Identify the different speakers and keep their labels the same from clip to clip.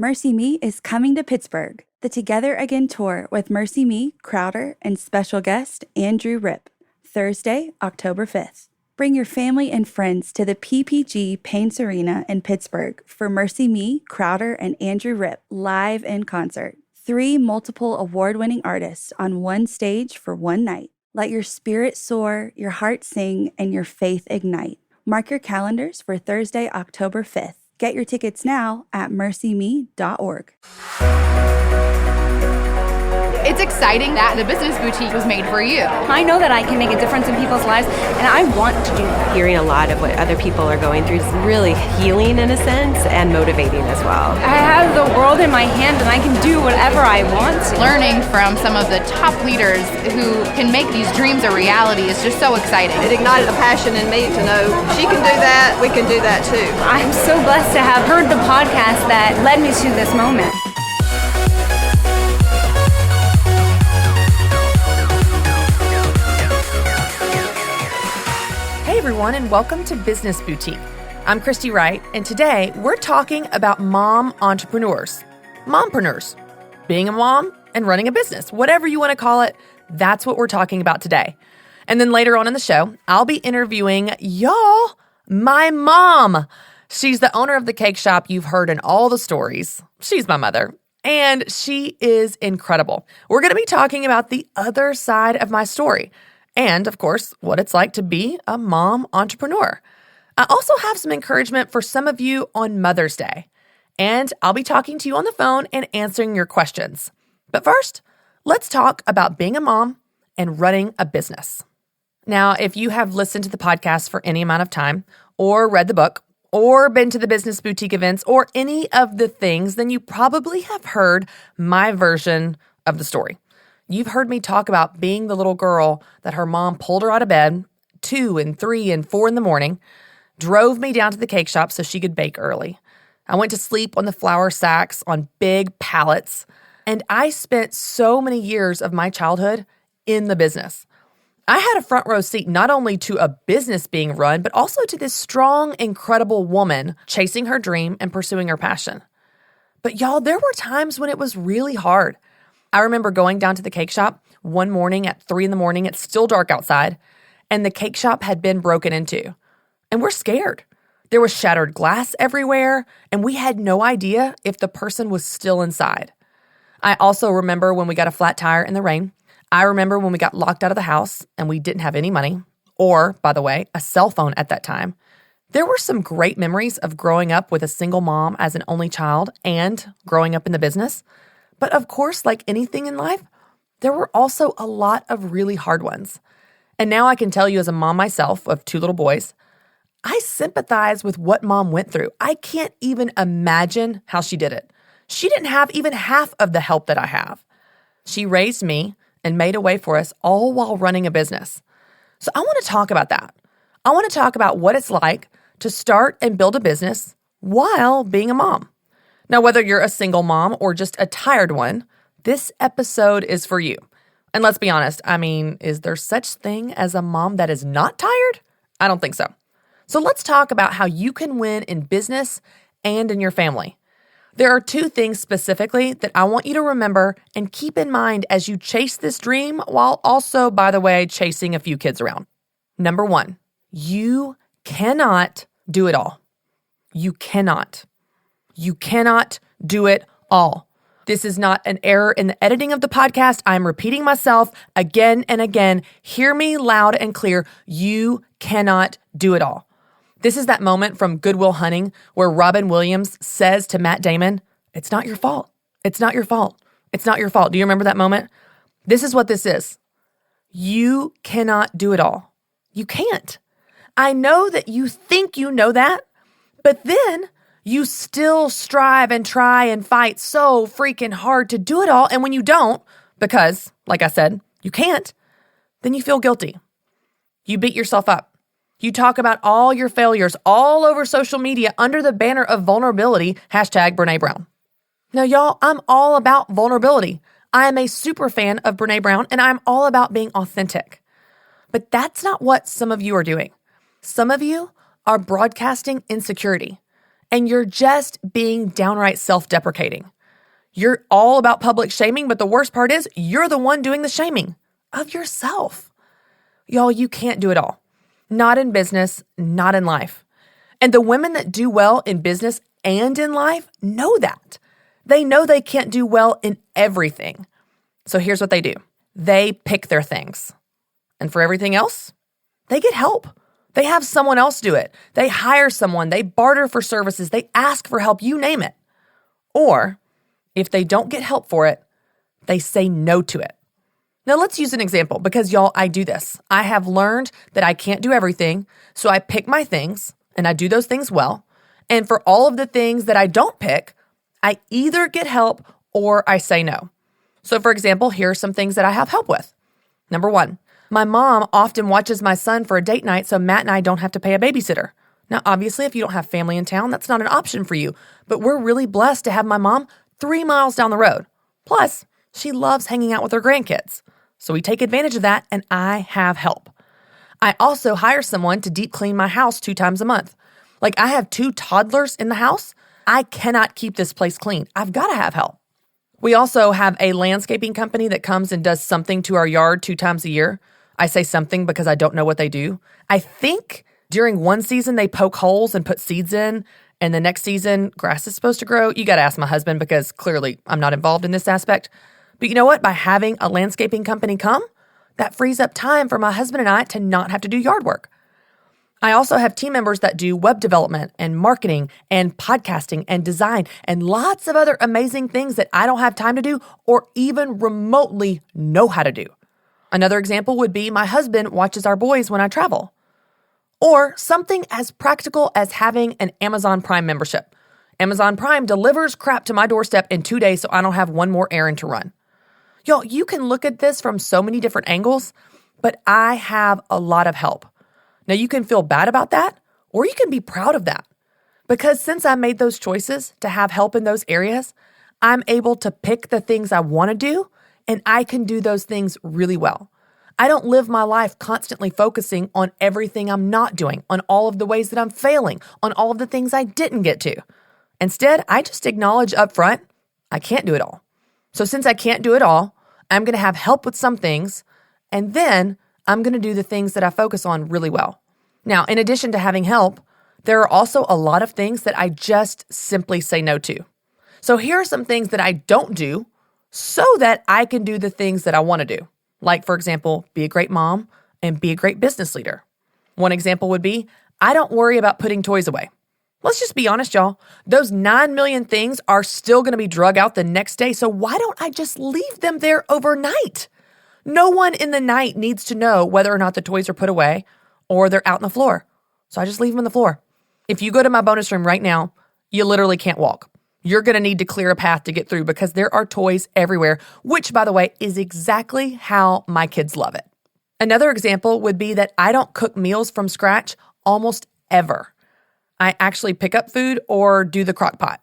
Speaker 1: Mercy Me is coming to Pittsburgh, the Together Again tour with Mercy Me, Crowder, and special guest Andrew Ripp, Thursday, October 5th. Bring your family and friends to the PPG Paints Arena in Pittsburgh for Mercy Me, Crowder, and Andrew Ripp live in concert. 3 multiple award-winning artists on one stage for one night. Let your spirit soar, your heart sing, and your faith ignite. Mark your calendars for Thursday, October 5th. Get your tickets now at mercyme.org.
Speaker 2: It's exciting that the business boutique was made for you.
Speaker 3: I know that I can make a difference in people's lives, and I want to do that.
Speaker 4: Hearing a lot of what other people are going through is really healing in a sense and motivating as well.
Speaker 3: I have the world in my hand, and I can do whatever I want to.
Speaker 2: Learning from some of the top leaders who can make these dreams a reality is just so exciting.
Speaker 5: It ignited a passion in me to know she can do that, we can do that too.
Speaker 3: I'm so blessed to have heard the podcast that led me to this moment.
Speaker 6: Hey everyone, and welcome to Business Boutique. I'm Christy Wright, and today we're talking about mom entrepreneurs, mompreneurs, being a mom and running a business, whatever you want to call it. That's what we're talking about today. And then later on in the show, I'll be interviewing my mom. She's the owner of the cake shop you've heard in all the stories. She's my mother, and she is incredible. We're going to be talking about the other side of my story. And, of course, what it's like to be a mom entrepreneur. I also have some encouragement for some of you on Mother's Day. And I'll be talking to you on the phone and answering your questions. But first, let's talk about being a mom and running a business. Now, if you have listened to the podcast for any amount of time, or read the book, or been to the Business Boutique events, or any of the things, then you probably have heard my version of the story. You've heard me talk about being the little girl that her mom pulled her out of bed 2 and 3 and 4 in the morning, drove me down to the cake shop so she could bake early. I went to sleep on the flour sacks on big pallets, and I spent so many years of my childhood in the business. I had a front row seat not only to a business being run, but also to this strong, incredible woman chasing her dream and pursuing her passion. But y'all, there were times when it was really hard. I remember going down to the cake shop one morning at 3 in the morning. It's still dark outside, and the cake shop had been broken into. And we're scared. There was shattered glass everywhere, and we had no idea if the person was still inside. I also remember when we got a flat tire in the rain. I remember when we got locked out of the house and we didn't have any money, or, by the way, a cell phone at that time. There were some great memories of growing up with a single mom as an only child and growing up in the business. But of course, like anything in life, there were also a lot of really hard ones. And now I can tell you as a mom myself of 2 little boys, I sympathize with what mom went through. I can't even imagine how she did it. She didn't have even half of the help that I have. She raised me and made a way for us all while running a business. So I want to talk about that. I want to talk about what it's like to start and build a business while being a mom. Now, whether you're a single mom or just a tired one, this episode is for you. And let's be honest, is there such thing as a mom that is not tired? I don't think so. So let's talk about how you can win in business and in your family. There are 2 things specifically that I want you to remember and keep in mind as you chase this dream while also, by the way, chasing a few kids around. Number 1, you cannot do it all. You cannot. You cannot do it all. This is not an error in the editing of the podcast. I'm repeating myself again and again. Hear me loud and clear. You cannot do it all. This is that moment from Good Will Hunting where Robin Williams says to Matt Damon, "It's not your fault. It's not your fault. It's not your fault." Do you remember that moment? This is what this is. You cannot do it all. You can't. I know that you think you know that, but then you still strive and try and fight so freaking hard to do it all. And when you don't, because, like I said, you can't, then you feel guilty. You beat yourself up. You talk about all your failures all over social media under the banner of vulnerability, #Brene Brown. Now, y'all, I'm all about vulnerability. I am a super fan of Brene Brown, and I'm all about being authentic. But that's not what some of you are doing. Some of you are broadcasting insecurity. and you're just being downright self-deprecating. You're all about public shaming, but the worst part is you're the one doing the shaming of yourself. Y'all, you can't do it all. Not in business, not in life. And the women that do well in business and in life know that. They know they can't do well in everything. So here's what they do. They pick their things. And for everything else, they get help. They have someone else do it. They hire someone. They barter for services. They ask for help, you name it. Or if they don't get help for it, they say no to it. Now let's use an example because y'all, I do this. I have learned that I can't do everything. So I pick my things and I do those things well. And for all of the things that I don't pick, I either get help or I say no. So for example, here are some things that I have help with. Number one, my mom often watches my son for a date night so Matt and I don't have to pay a babysitter. Now, obviously, if you don't have family in town, that's not an option for you. But we're really blessed to have my mom 3 miles down the road. Plus, she loves hanging out with her grandkids. So we take advantage of that and I have help. I also hire someone to deep clean my house 2 times a month. Like I have 2 toddlers in the house. I cannot keep this place clean. I've got to have help. We also have a landscaping company that comes and does something to our yard 2 times a year. I say something because I don't know what they do. I think during one season they poke holes and put seeds in, and the next season grass is supposed to grow. You got to ask my husband because clearly I'm not involved in this aspect. But you know what? By having a landscaping company come, that frees up time for my husband and I to not have to do yard work. I also have team members that do web development and marketing and podcasting and design and lots of other amazing things that I don't have time to do or even remotely know how to do. Another example would be my husband watches our boys when I travel. Or something as practical as having an Amazon Prime membership. Amazon Prime delivers crap to my doorstep in 2 days so I don't have one more errand to run. Y'all, you can look at this from so many different angles, but I have a lot of help. Now, you can feel bad about that, or you can be proud of that. Because since I made those choices to have help in those areas, I'm able to pick the things I want to do, and I can do those things really well. I don't live my life constantly focusing on everything I'm not doing, on all of the ways that I'm failing, on all of the things I didn't get to. Instead, I just acknowledge up front, I can't do it all. So since I can't do it all, I'm going to have help with some things, and then I'm going to do the things that I focus on really well. Now, in addition to having help, there are also a lot of things that I just simply say no to. So here are some things that I don't do so that I can do the things that I want to do. Like, for example, be a great mom and be a great business leader. One example would be, I don't worry about putting toys away. Let's just be honest, y'all. Those 9 million things are still going to be drug out the next day, so why don't I just leave them there overnight? No one in the night needs to know whether or not the toys are put away or they're out on the floor. So I just leave them on the floor. If you go to my bonus room right now, you literally can't walk. You're going to need to clear a path to get through because there are toys everywhere, which, by the way, is exactly how my kids love it. Another example would be that I don't cook meals from scratch almost ever. I actually pick up food or do the crock pot.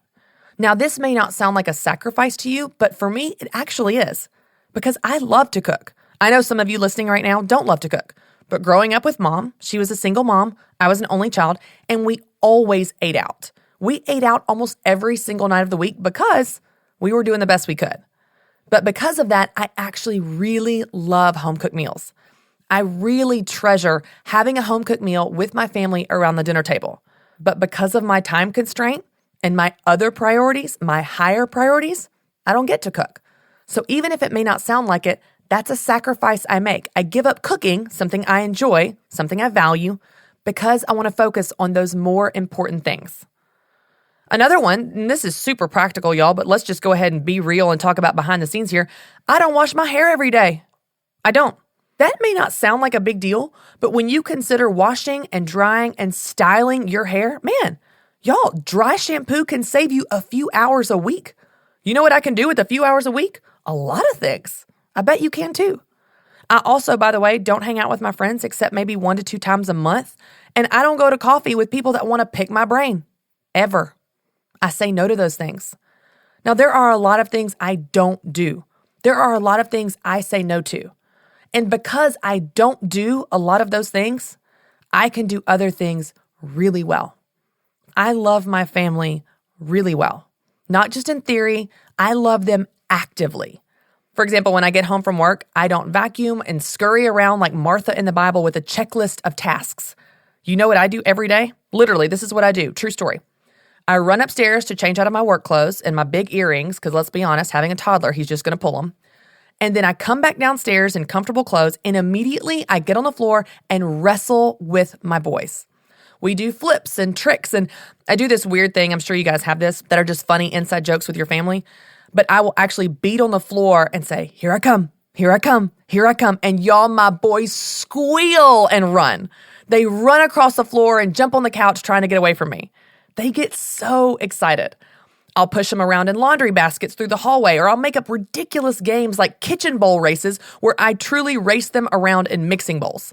Speaker 6: Now, this may not sound like a sacrifice to you, but for me, it actually is because I love to cook. I know some of you listening right now don't love to cook, but growing up with mom, she was a single mom, I was an only child, and we always ate out. We ate out almost every single night of the week because we were doing the best we could. But because of that, I actually really love home-cooked meals. I really treasure having a home-cooked meal with my family around the dinner table. But because of my time constraint and my other priorities, my higher priorities, I don't get to cook. So even if it may not sound like it, that's a sacrifice I make. I give up cooking, something I enjoy, something I value, because I want to focus on those more important things. Another one, and this is super practical, y'all, but let's just go ahead and be real and talk about behind the scenes here. I don't wash my hair every day. I don't. That may not sound like a big deal, but when you consider washing and drying and styling your hair, man, y'all, dry shampoo can save you a few hours a week. You know what I can do with a few hours a week? A lot of things. I bet you can too. I also, by the way, don't hang out with my friends except maybe 1 to 2 times a month. And I don't go to coffee with people that want to pick my brain. Ever. I say no to those things. Now, there are a lot of things I don't do. There are a lot of things I say no to. And because I don't do a lot of those things, I can do other things really well. I love my family really well. Not just in theory, I love them actively. For example, when I get home from work, I don't vacuum and scurry around like Martha in the Bible with a checklist of tasks. You know what I do every day? Literally, this is what I do. True story. I run upstairs to change out of my work clothes and my big earrings, because let's be honest, having a toddler, he's just going to pull them. And then I come back downstairs in comfortable clothes, and immediately I get on the floor and wrestle with my boys. We do flips and tricks, and I do this weird thing, I'm sure you guys have this, that are just funny inside jokes with your family. But I will actually beat on the floor and say, here I come, here I come, here I come. And y'all, my boys squeal and run. They run across the floor and jump on the couch trying to get away from me. They get so excited. I'll push them around in laundry baskets through the hallway, or I'll make up ridiculous games like kitchen bowl races where I truly race them around in mixing bowls.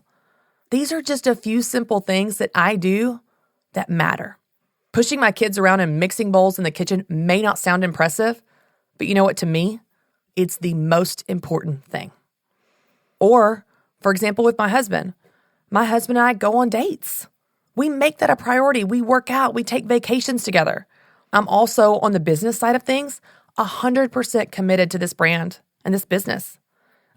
Speaker 6: These are just a few simple things that I do that matter. Pushing my kids around in mixing bowls in the kitchen may not sound impressive, but you know what? To me, it's the most important thing. Or, for example, with my husband and I go on dates. We make that a priority. We work out. We take vacations together. I'm also, on the business side of things, 100% committed to this brand and this business.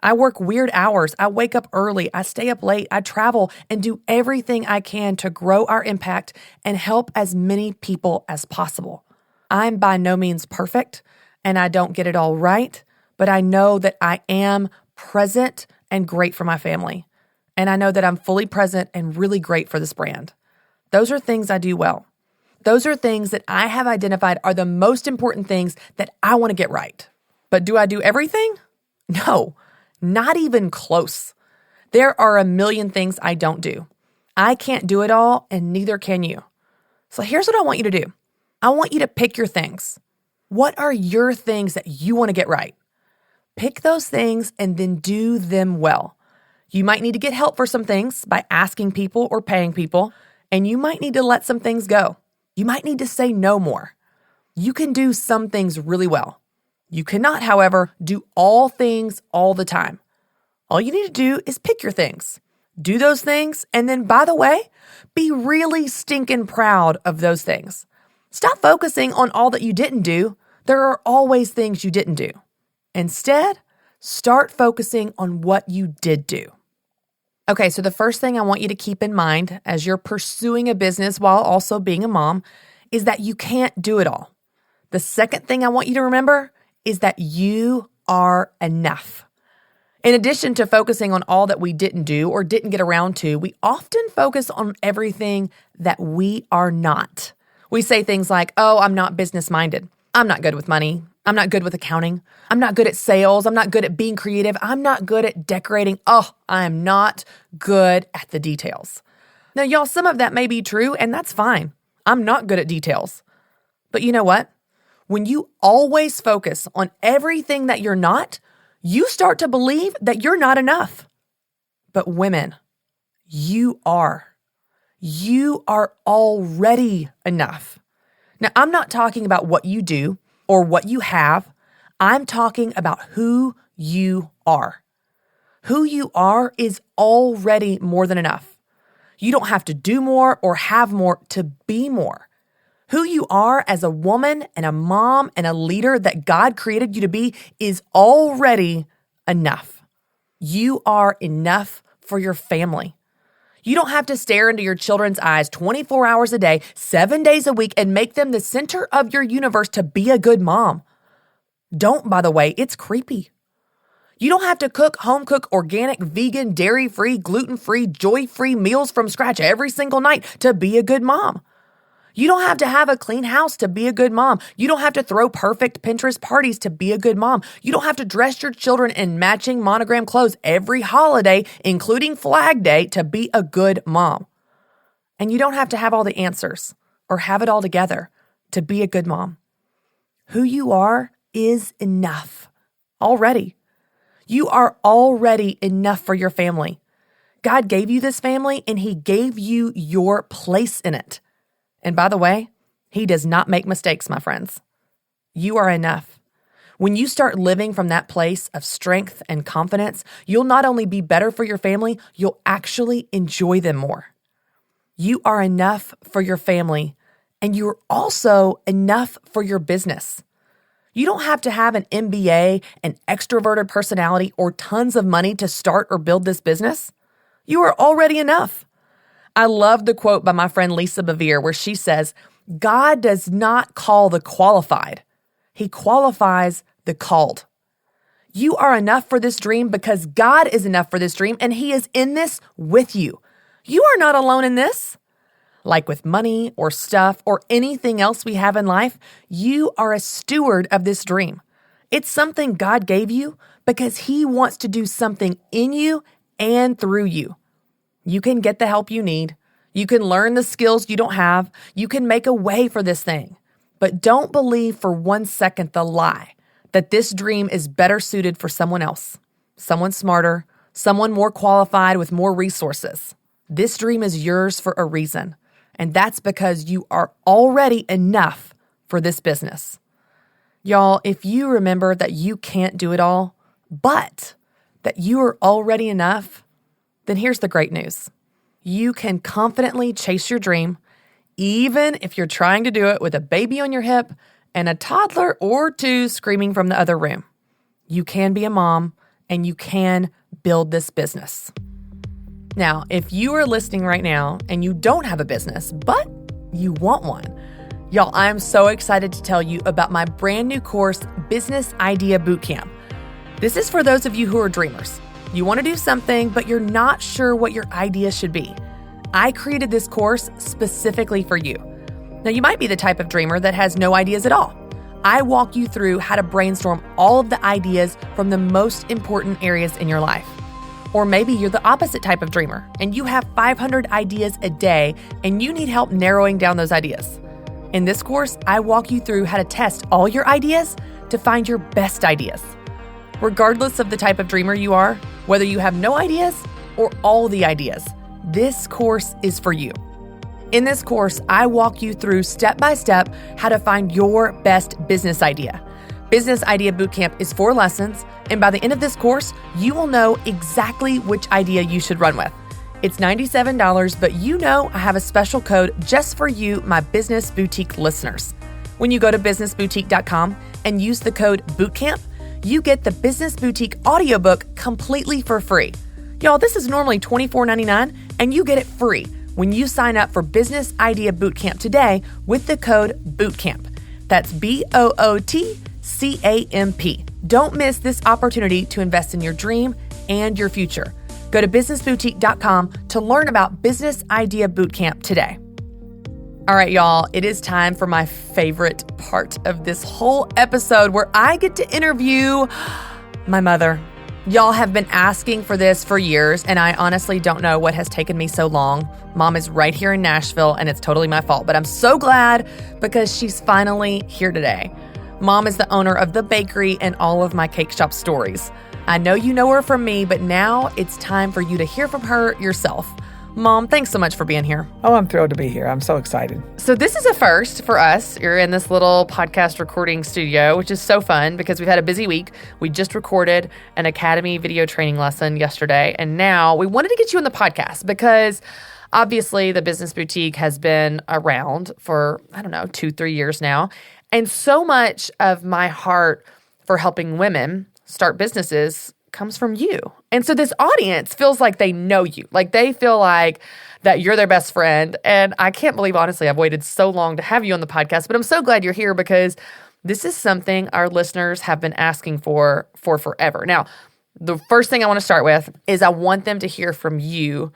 Speaker 6: I work weird hours. I wake up early. I stay up late. I travel and do everything I can to grow our impact and help as many people as possible. I'm by no means perfect, and I don't get it all right, but I know that I am present and great for my family. And I know that I'm fully present and really great for this brand. Those are things I do well. Those are things that I have identified are the most important things that I want to get right. But do I do everything? No, not even close. There are a million things I don't do. I can't do it all, and neither can you. So here's what I want you to do. I want you to pick your things. What are your things that you want to get right? Pick those things and then do them well. You might need to get help for some things by asking people or paying people, and you might need to let some things go. You might need to say no more. You can do some things really well. You cannot, however, do all things all the time. All you need to do is pick your things. Do those things, and then, by the way, be really stinking proud of those things. Stop focusing on all that you didn't do. There are always things you didn't do. Instead, start focusing on what you did do. Okay, so the first thing I want you to keep in mind as you're pursuing a business while also being a mom is that you can't do it all. The second thing I want you to remember is that you are enough. In addition to focusing on all that we didn't do or didn't get around to, we often focus on everything that we are not. We say things like, oh, I'm not business-minded. I'm not good with money. I'm not good with accounting. I'm not good at sales. I'm not good at being creative. I'm not good at decorating. Oh, I'm not good at the details. Now, y'all, some of that may be true, and that's fine. I'm not good at details. But you know what? When you always focus on everything that you're not, you start to believe that you're not enough. But women, you are. You are already enough. Now, I'm not talking about what you do or what you have. I'm talking about who you are. Who you are is already more than enough. You don't have to do more or have more to be more. Who you are as a woman and a mom and a leader that God created you to be is already enough. You are enough for your family. You don't have to stare into your children's eyes 24 hours a day, 7 days a week, and make them the center of your universe to be a good mom. Don't, by the way, it's creepy. You don't have to home cook organic, vegan, dairy-free, gluten-free, joy-free meals from scratch every single night to be a good mom. You don't have to have a clean house to be a good mom. You don't have to throw perfect Pinterest parties to be a good mom. You don't have to dress your children in matching monogram clothes every holiday, including Flag Day, to be a good mom. And you don't have to have all the answers or have it all together to be a good mom. Who you are is enough already. You are already enough for your family. God gave you this family, and He gave you your place in it. And by the way, He does not make mistakes, my friends. You are enough. When you start living from that place of strength and confidence, you'll not only be better for your family, you'll actually enjoy them more. You are enough for your family, and you're also enough for your business. You don't have to have an MBA, an extroverted personality, or tons of money to start or build this business. You are already enough. I love the quote by my friend Lisa Bevere where she says, God does not call the qualified. He qualifies the called. You are enough for this dream because God is enough for this dream, and He is in this with you. You are not alone in this. Like with money or stuff or anything else we have in life, you are a steward of this dream. It's something God gave you because He wants to do something in you and through you. You can get the help you need. You can learn the skills you don't have. You can make a way for this thing. But don't believe for 1 second the lie that this dream is better suited for someone else, someone smarter, someone more qualified with more resources. This dream is yours for a reason. And that's because you are already enough for this business. Y'all, if you remember that you can't do it all, but that you are already enough, then here's the great news. You can confidently chase your dream, even if you're trying to do it with a baby on your hip and a toddler or two screaming from the other room. You can be a mom, and you can build this business. Now, if you are listening right now and you don't have a business, but you want one, y'all, I'm so excited to tell you about my brand new course, Business Idea Bootcamp. This is for those of you who are dreamers. You want to do something, but you're not sure what your idea should be. I created this course specifically for you. Now, you might be the type of dreamer that has no ideas at all. I walk you through how to brainstorm all of the ideas from the most important areas in your life. Or maybe you're the opposite type of dreamer and you have 500 ideas a day and you need help narrowing down those ideas. In this course, I walk you through how to test all your ideas to find your best ideas. Regardless of the type of dreamer you are, whether you have no ideas or all the ideas, this course is for you. In this course, I walk you through step by step how to find your best business idea. Business Idea Bootcamp is 4 lessons, and by the end of this course, you will know exactly which idea you should run with. It's $97, but you know I have a special code just for you, my Business Boutique listeners. When you go to businessboutique.com and use the code BOOTCAMP, you get the Business Boutique audiobook completely for free. Y'all, this is normally $24.99, and you get it free when you sign up for Business Idea Bootcamp today with the code BOOTCAMP. That's BOOTCAMP. Don't miss this opportunity to invest in your dream and your future. Go to businessboutique.com to learn about Business Idea Bootcamp today. All right, y'all, it is time for my favorite part of this whole episode where I get to interview my mother. Y'all have been asking for this for years, and I honestly don't know what has taken me so long. Mom is right here in Nashville, and it's totally my fault, but I'm so glad because she's finally here today. Mom is the owner of the bakery and all of my cake shop stories. I know you know her from me, but now it's time for you to hear from her yourself. Mom, thanks so much for being here.
Speaker 7: Oh, I'm thrilled to be here. I'm so excited.
Speaker 6: So this is a first for us. You're in this little podcast recording studio, which is so fun because we've had a busy week. We just recorded an Academy video training lesson yesterday, and now we wanted to get you on the podcast because obviously the Business Boutique has been around for, 2-3 years now. And so much of my heart for helping women start businesses comes from you. And so this audience feels like they know you. Like they feel like that you're their best friend. And I can't believe, honestly, I've waited so long to have you on the podcast, but I'm so glad you're here because this is something our listeners have been asking for forever. Now, the first thing I want to start with is I want them to hear from you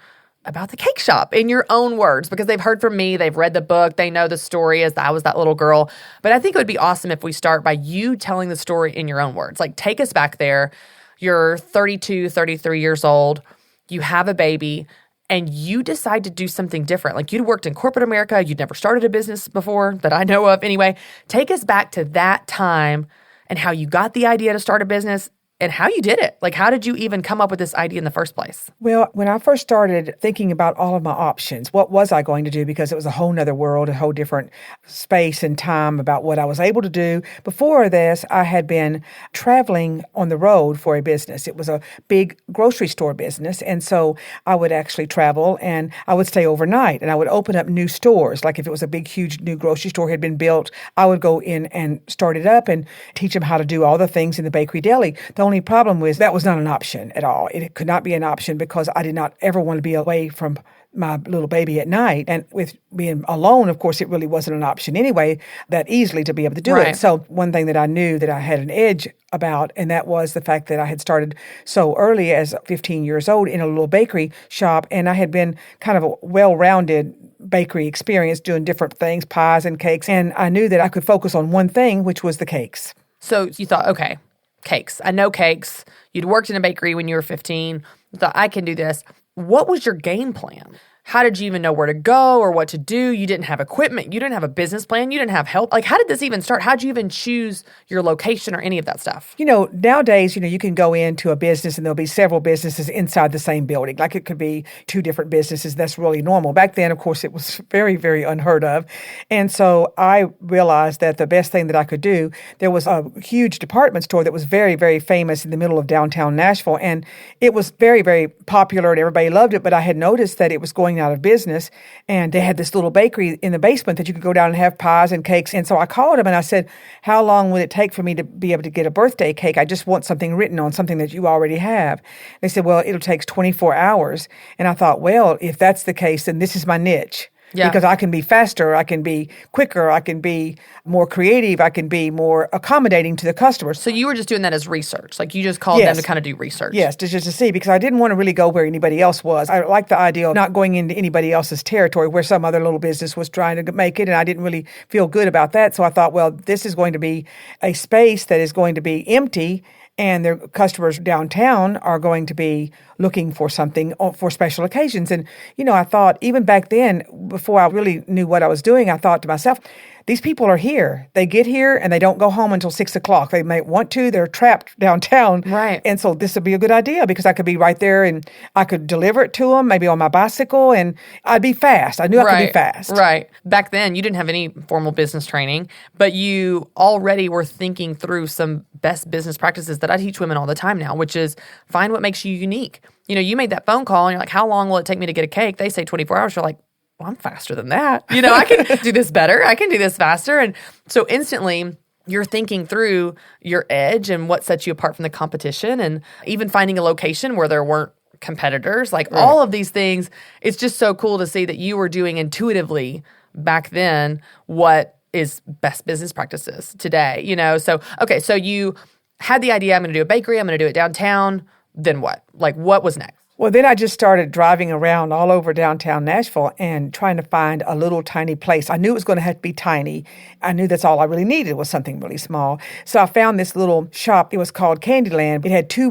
Speaker 6: about the cake shop in your own words because they've heard from me, they've read the book, they know the story as I was that little girl. But I think it would be awesome if we start by you telling the story in your own words. Like take us back there. You're 32, 33 years old, you have a baby, and you decide to do something different. Like you'd worked in corporate America, you'd never started a business before that I know of. Anyway, take us back to that time and how you got the idea to start a business and how you did it. Like, how did you even come up with this idea in the first place?
Speaker 7: Well, when I first started thinking about all of my options, what was I going to do? Because it was a whole nother world, a whole different space and time about what I was able to do. Before this, I had been traveling on the road for a business. It was a big grocery store business. And so I would actually travel and I would stay overnight and I would open up new stores. Like if it was a big, huge new grocery store had been built, I would go in and start it up and teach them how to do all the things in the bakery deli. The only problem was that was not an option at all. It could not be an option because I did not ever want to be away from my little baby at night. And with being alone, of course, it really wasn't an option anyway, that easily to be able to do it. So one thing that I knew that I had an edge about, and that was the fact that I had started so early as 15 years old in a little bakery shop, and I had been kind of a well-rounded bakery experience doing different things, pies and cakes, and I knew that I could focus on one thing, which was the cakes.
Speaker 6: So you thought, okay, cakes. I know cakes. You'd worked in a bakery when you were 15. You thought, I can do this. What was your game plan? How did you even know where to go or what to do? You didn't have equipment. You didn't have a business plan. You didn't have help. Like, how did this even start? How did you even choose your location or any of that stuff?
Speaker 7: Nowadays, you can go into a business and there'll be several businesses inside the same building. Like it could be 2 different businesses. That's really normal. Back then, of course, it was very, very unheard of. And so I realized that the best thing that I could do, there was a huge department store that was very, very famous in the middle of downtown Nashville. And it was very, very popular and everybody loved it. But I had noticed that it was going out of business, and they had this little bakery in the basement that you could go down and have pies and cakes. And so I called them and I said, how long would it take for me to be able to get a birthday cake? I just want something written on something that you already have. They said, well, it'll take 24 hours. And I thought, well, if that's the case, then this is my niche. Yeah. Because I can be faster, I can be quicker, I can be more creative, I can be more accommodating to the customers.
Speaker 6: So you were just doing that as research? Like you just called them to kind of do research?
Speaker 7: Yes, just to see, because I didn't want to really go where anybody else was. I liked the idea of not going into anybody else's territory where some other little business was trying to make it, and I didn't really feel good about that. So I thought, well, this is going to be a space that is going to be empty, and their customers downtown are going to be looking for something for special occasions. And, I thought even back then, before I really knew what I was doing, I thought to myself, these people are here. They get here and they don't go home until 6 o'clock. They may want to. They're trapped downtown.
Speaker 6: Right.
Speaker 7: And so this would be a good idea because I could be right there and I could deliver it to them, maybe on my bicycle, and I'd be fast. I knew I could be fast.
Speaker 6: Right. Back then, you didn't have any formal business training, but you already were thinking through some best business practices that I teach women all the time now, which is find what makes you unique. You made that phone call and you're like, how long will it take me to get a cake? They say 24 hours. You're like, well, I'm faster than that. I can do this better. I can do this faster. And so instantly you're thinking through your edge and what sets you apart from the competition, and even finding a location where there weren't competitors. Like all of these things, it's just so cool to see that you were doing intuitively back then what is best business practices today, So you had the idea, I'm going to do a bakery, I'm going to do it downtown. Then what? Like, what was next?
Speaker 7: Well, then I just started driving around all over downtown Nashville and trying to find a little tiny place. I knew it was going to have to be tiny. I knew that's all I really needed was something really small. So I found this little shop. It was called Candyland. It had 2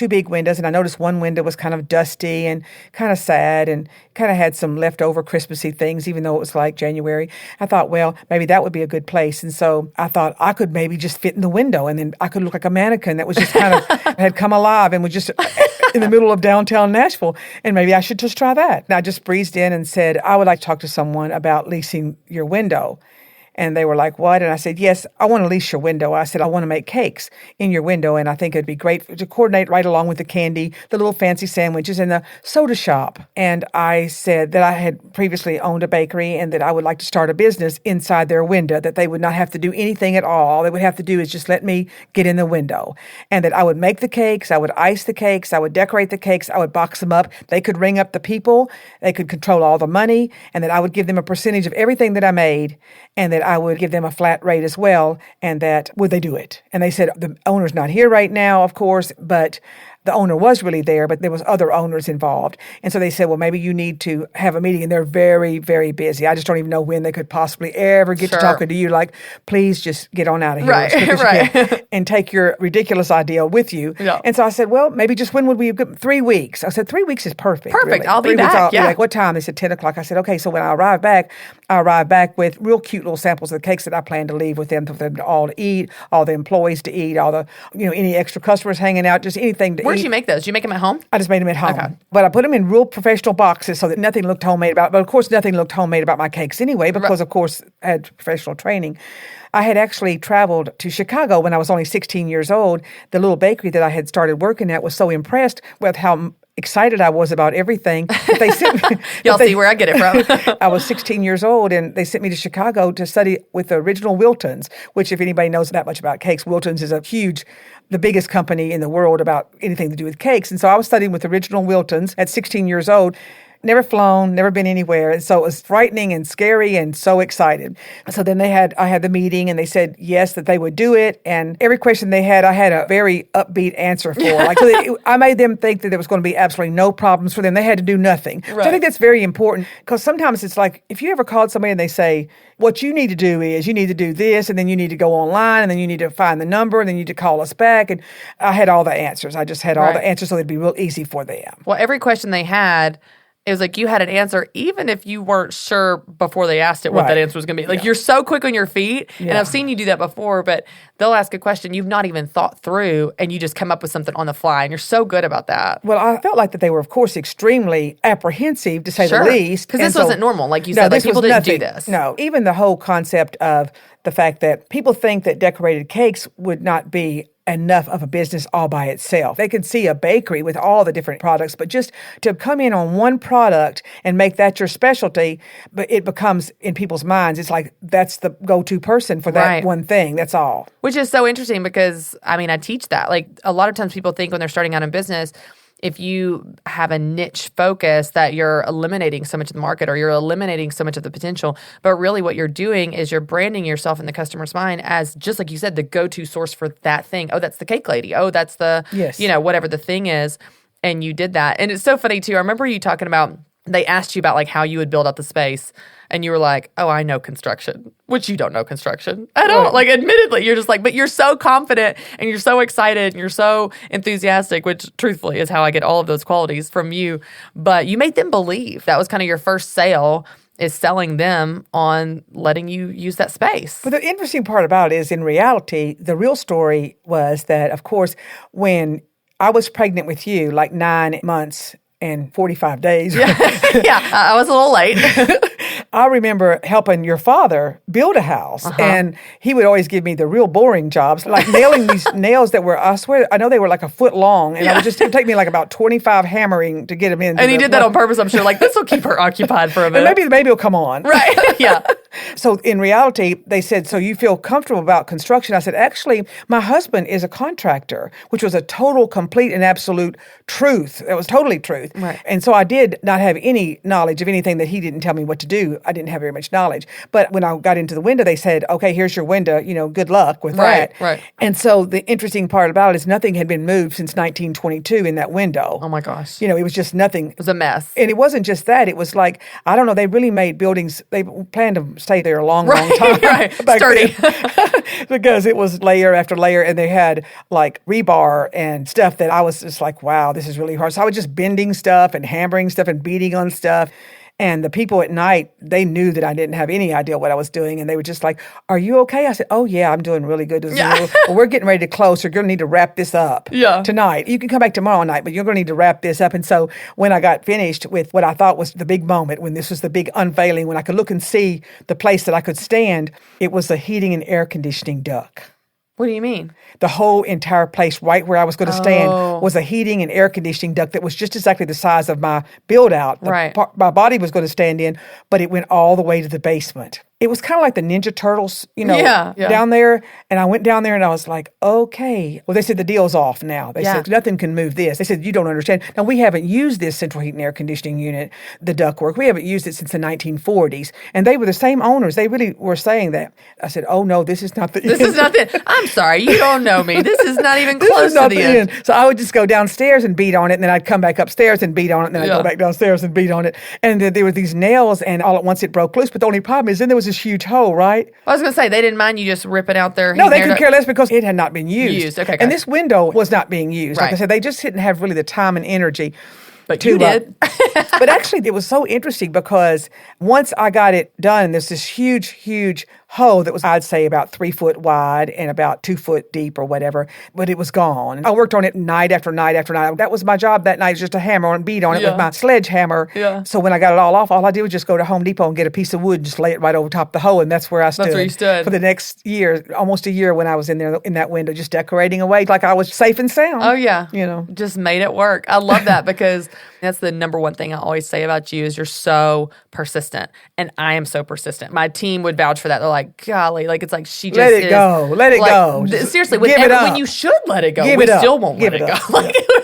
Speaker 7: big windows, and I noticed one window was kind of dusty and kind of sad and kind of had some leftover Christmassy things, even though it was like January. I thought, well, maybe that would be a good place. And so I thought I could maybe just fit in the window, and then I could look like a mannequin that was just kind of had come alive and was just in the middle of downtown Nashville, and maybe I should just try that. And I just breezed in and said, I would like to talk to someone about leasing your window. And they were like, what? And I said, yes, I want to lease your window. I said, I want to make cakes in your window, and I think it'd be great to coordinate right along with the candy, the little fancy sandwiches, and the soda shop. And I said that I had previously owned a bakery and that I would like to start a business inside their window, that they would not have to do anything at all. All they would have to do is just let me get in the window, and that I would make the cakes, I would ice the cakes, I would decorate the cakes, I would box them up. They could ring up the people, they could control all the money, and that I would give them a percentage of everything that I made, and that I would give them a flat rate as well, and that would they do it? And they said, the owner's not here right now, of course, but the owner was really there, but there was other owners involved. And so they said, well, maybe you need to have a meeting. And they're very, very busy. I just don't even know when they could possibly ever get to talking to you. Like, please just get on out of here as quick as you can and take your ridiculous idea with you. Yeah. And so I said, well, maybe just when would we, 3 weeks? I said, 3 weeks is perfect.
Speaker 6: Perfect.
Speaker 7: Really.
Speaker 6: I'll be back.
Speaker 7: Like, what time? They said 10 o'clock. I said, okay. So when I arrived back with real cute little samples of the cakes that I plan to leave with them, for them to all to eat, all the employees to eat, all the, any extra customers hanging out, just anything to eat.
Speaker 6: Where did you make those? Did you make them at home?
Speaker 7: I just made them at home. But I put them in real professional boxes so that nothing looked homemade about it. But of course, nothing looked homemade about my cakes anyway, because of course I had professional training. I had actually traveled to Chicago when I was only 16 years old. The little bakery that I had started working at was so impressed with how excited I was about everything. They sent me,
Speaker 6: Y'all see where I get it from.
Speaker 7: I was 16 years old, and they sent me to Chicago to study with the original Wiltons, which if anybody knows that much about cakes, Wiltons is the biggest company in the world about anything to do with cakes. And so I was studying with the original Wiltons at 16 years old. Never flown, never been anywhere. And so it was frightening and scary and so excited. So then I had the meeting, and they said yes, that they would do it. And every question they had, I had a very upbeat answer for. I made them think that there was going to be absolutely no problems for them. They had to do nothing. Right. So I think that's very important, because sometimes it's like, if you ever called somebody and they say, what you need to do is you need to do this, and then you need to go online, and then you need to find the number, and then you need to call us back. And I had all the answers. I just had all the answers, so it'd be real easy for them.
Speaker 6: Well, every question they had, it was like you had an answer, even if you weren't sure before they asked it what that answer was going to be. Like, you're so quick on your feet, and I've seen you do that before, but they'll ask a question you've not even thought through, and you just come up with something on the fly, and you're so good about that.
Speaker 7: Well, I felt like that they were, of course, extremely apprehensive, to say the least.
Speaker 6: Because this wasn't normal, like you said. Like, people didn't do this.
Speaker 7: No, even the whole concept of the fact that people think that decorated cakes would not be enough of a business all by itself. They can see a bakery with all the different products, but just to come in on one product and make that your specialty, but it becomes, in people's minds, it's like that's the go-to person for that one thing. That's all.
Speaker 6: Which is so interesting, because, I teach that. Like, a lot of times people think when they're starting out in business, if you have a niche focus, that you're eliminating so much of the market, or you're eliminating so much of the potential. But really what you're doing is you're branding yourself in the customer's mind as, just like you said, the go-to source for that thing. Oh, that's the cake lady. Oh, that's the, whatever the thing is. And you did that. And it's so funny too. I remember you talking about, they asked you about like how you would build out the space. And you were like, oh, I know construction, which you don't know construction at all. Like, admittedly, you're just like, but you're so confident and you're so excited and you're so enthusiastic, which truthfully is how I get all of those qualities from you. But you made them believe. That was kind of your first sale, is selling them on letting you use that space.
Speaker 7: But the interesting part about it is, in reality, the real story was that, of course, when I was pregnant with you, like 9 months and 45 days.
Speaker 6: I was a little late.
Speaker 7: I remember helping your father build a house, and he would always give me the real boring jobs, like nailing these nails that were, I swear, I know they were like a foot long, and it would take me like about 25 hammering to get them in.
Speaker 6: And he did that on purpose, I'm sure. Like, this will keep her occupied for a minute.
Speaker 7: And maybe the baby will come on.
Speaker 6: Right, yeah.
Speaker 7: So in reality, they said, so you feel comfortable about construction? I said, actually, my husband is a contractor, which was a total, complete, and absolute truth. It was totally truth.
Speaker 6: Right.
Speaker 7: And so I did not have any knowledge of anything that he didn't tell me what to do. I didn't have very much knowledge. But when I got into the window, they said, okay, here's your window, good luck with that.
Speaker 6: Right.
Speaker 7: And so the interesting part about it is nothing had been moved since 1922 in that window.
Speaker 6: Oh my gosh.
Speaker 7: It was just nothing.
Speaker 6: It was a mess.
Speaker 7: And it wasn't just that. It was like, I don't know, they really made buildings, they planned to stay there a long time.
Speaker 6: Right. Sturdy.
Speaker 7: Because it was layer after layer, and they had like rebar and stuff that I was just like, wow, this is really hard. So I was just bending stuff and hammering stuff and beating on stuff. And the people at night, they knew that I didn't have any idea what I was doing. And they were just like, are you okay? I said, oh, yeah, I'm doing really good. Well, we're getting ready to close. You're going to need to wrap this up tonight. You can come back tomorrow night, but you're going to need to wrap this up. And so when I got finished with what I thought was the big moment, when this was the big unveiling, when I could look and see the place that I could stand, it was the heating and air conditioning duct.
Speaker 6: What do you mean?
Speaker 7: The whole entire place, right where I was going to stand, was a heating and air conditioning duct that was just exactly the size of my build-out. My body was going to stand in, but it went all the way to the basement. it was kind of like the Ninja Turtles,
Speaker 6: Yeah.
Speaker 7: down there. And I went down there and I was like, okay. Well, they said the deal's off now. They said nothing can move this. They said, you don't understand. Now, we haven't used this central heat and air conditioning unit, the ductwork. We haven't used it since the 1940s. And they were the same owners. They really were saying that. I said, oh, no, this is not the end.
Speaker 6: This is not the I'm sorry, you don't know me. This is not even close to the end.
Speaker 7: So I would just go downstairs and beat on it, and then I'd come back upstairs and beat on it, and then I'd go back downstairs and beat on it. And then there were these nails, and all at once it broke loose. But the only problem is then there was this huge hole, right?
Speaker 6: I was going to say, they didn't mind you just ripping out their
Speaker 7: No, they could care less because it had not been used.
Speaker 6: Okay,
Speaker 7: and this window was not being used.
Speaker 6: Right.
Speaker 7: Like I said, they just didn't have really the time and energy.
Speaker 6: But you did.
Speaker 7: But actually, it was so interesting because once I got it done, there's this huge, huge hole that was, I'd say, about 3 foot wide and about 2 foot deep or whatever, but it was gone. I worked on it night after night after night. That was my job that night, just to hammer and beat on it with my sledgehammer.
Speaker 6: Yeah.
Speaker 7: So when I got it all off, all I did was just go to Home Depot and get a piece of wood and just lay it right over top of the hole, and that's where I stood.
Speaker 6: That's where you stood.
Speaker 7: For the next year, almost a year when I was in there in that window, just decorating away like I was safe and sound.
Speaker 6: Oh, yeah.
Speaker 7: Just
Speaker 6: made it work. I love that because that's the number one thing I always say about you is you're so persistent. And I am so persistent. My team would vouch for that. They're like, golly, like it's like she just
Speaker 7: let it go. Let it go.
Speaker 6: Seriously,
Speaker 7: when
Speaker 6: you should let it go,
Speaker 7: give
Speaker 6: we
Speaker 7: it up.
Speaker 6: still won't
Speaker 7: give
Speaker 6: let it
Speaker 7: up.
Speaker 6: go.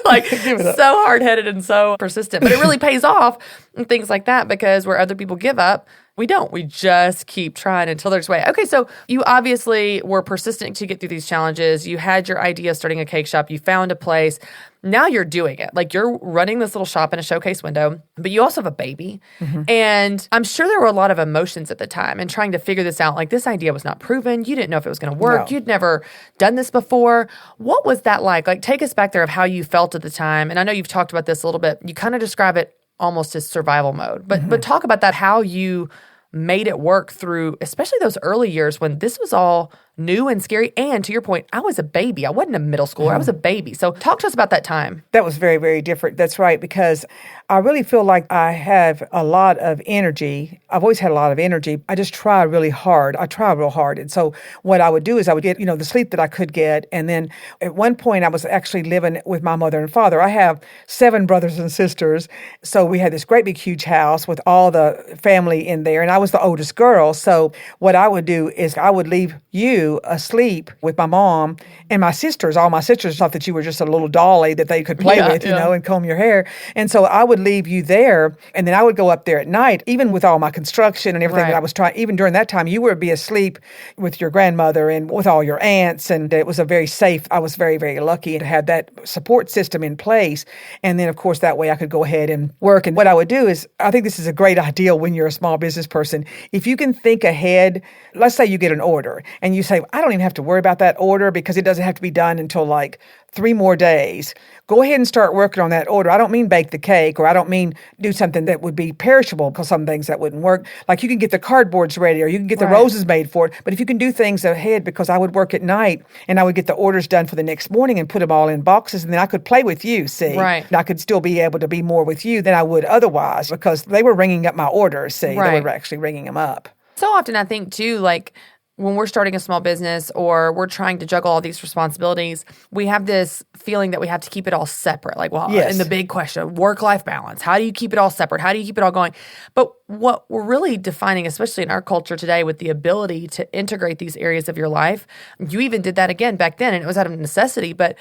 Speaker 6: Like so hard-headed and so persistent. But it really pays off and things like that because where other people give up, we don't. We just keep trying until there's a way. Okay, so you obviously were persistent to get through these challenges. You had your idea of starting a cake shop. You found a place. Now you're doing it. Like you're running this little shop in a showcase window, but you also have a baby. Mm-hmm. And I'm sure there were a lot of emotions at the time and trying to figure this out. Like this idea was not proven. You didn't know if it was going to work. No. You'd never done this before. What was that like? Like take us back there of how you felt at the time. And I know you've talked about this a little bit. You kind of describe it almost as survival mode. But talk about that, how you made it work through, especially those early years when this was all new and scary. And to your point, I was a baby. I wasn't a middle schooler. I was a baby. So talk to us about that time.
Speaker 7: That was very, very different. That's right, because I really feel like I have a lot of energy. I've always had a lot of energy. I just try really hard. I try real hard. And so what I would do is I would get, the sleep that I could get. And then at one point I was actually living with my mother and father. I have 7 brothers and sisters. So we had this great big huge house with all the family in there. And I was the oldest girl. So what I would do is I would leave you asleep with my mom and my sisters. All my sisters thought that you were just a little dolly that they could play with, and comb your hair. And so I would leave you there, and then I would go up there at night, even with all my construction and everything that I was trying. Even during that time, you would be asleep with your grandmother and with all your aunts, and it was a very safe. I was very, very lucky to have that support system in place. And then, of course, that way I could go ahead and work. And what I would do is, I think this is a great idea when you're a small business person. If you can think ahead, let's say you get an order, and you say, I don't even have to worry about that order because it doesn't have to be done until like 3 more days. Go ahead and start working on that order. I don't mean bake the cake, or I don't mean do something that would be perishable, because some things that wouldn't work. Like you can get the cardboards ready, or you can get the roses made for it. But if you can do things ahead, because I would work at night and I would get the orders done for the next morning and put them all in boxes, and then I could play with you, see?
Speaker 6: Right.
Speaker 7: And I could still be able to be more with you than I would otherwise, because they were ringing up my orders, see? They were actually ringing them up.
Speaker 6: So often I think too, like, when we're starting a small business or we're trying to juggle all these responsibilities, we have this feeling that we have to keep it all separate. Like, and the big question, work-life balance. How do you keep it all separate? How do you keep it all going? But what we're really defining, especially in our culture today, with the ability to integrate these areas of your life, you even did that again back then, and it was out of necessity, but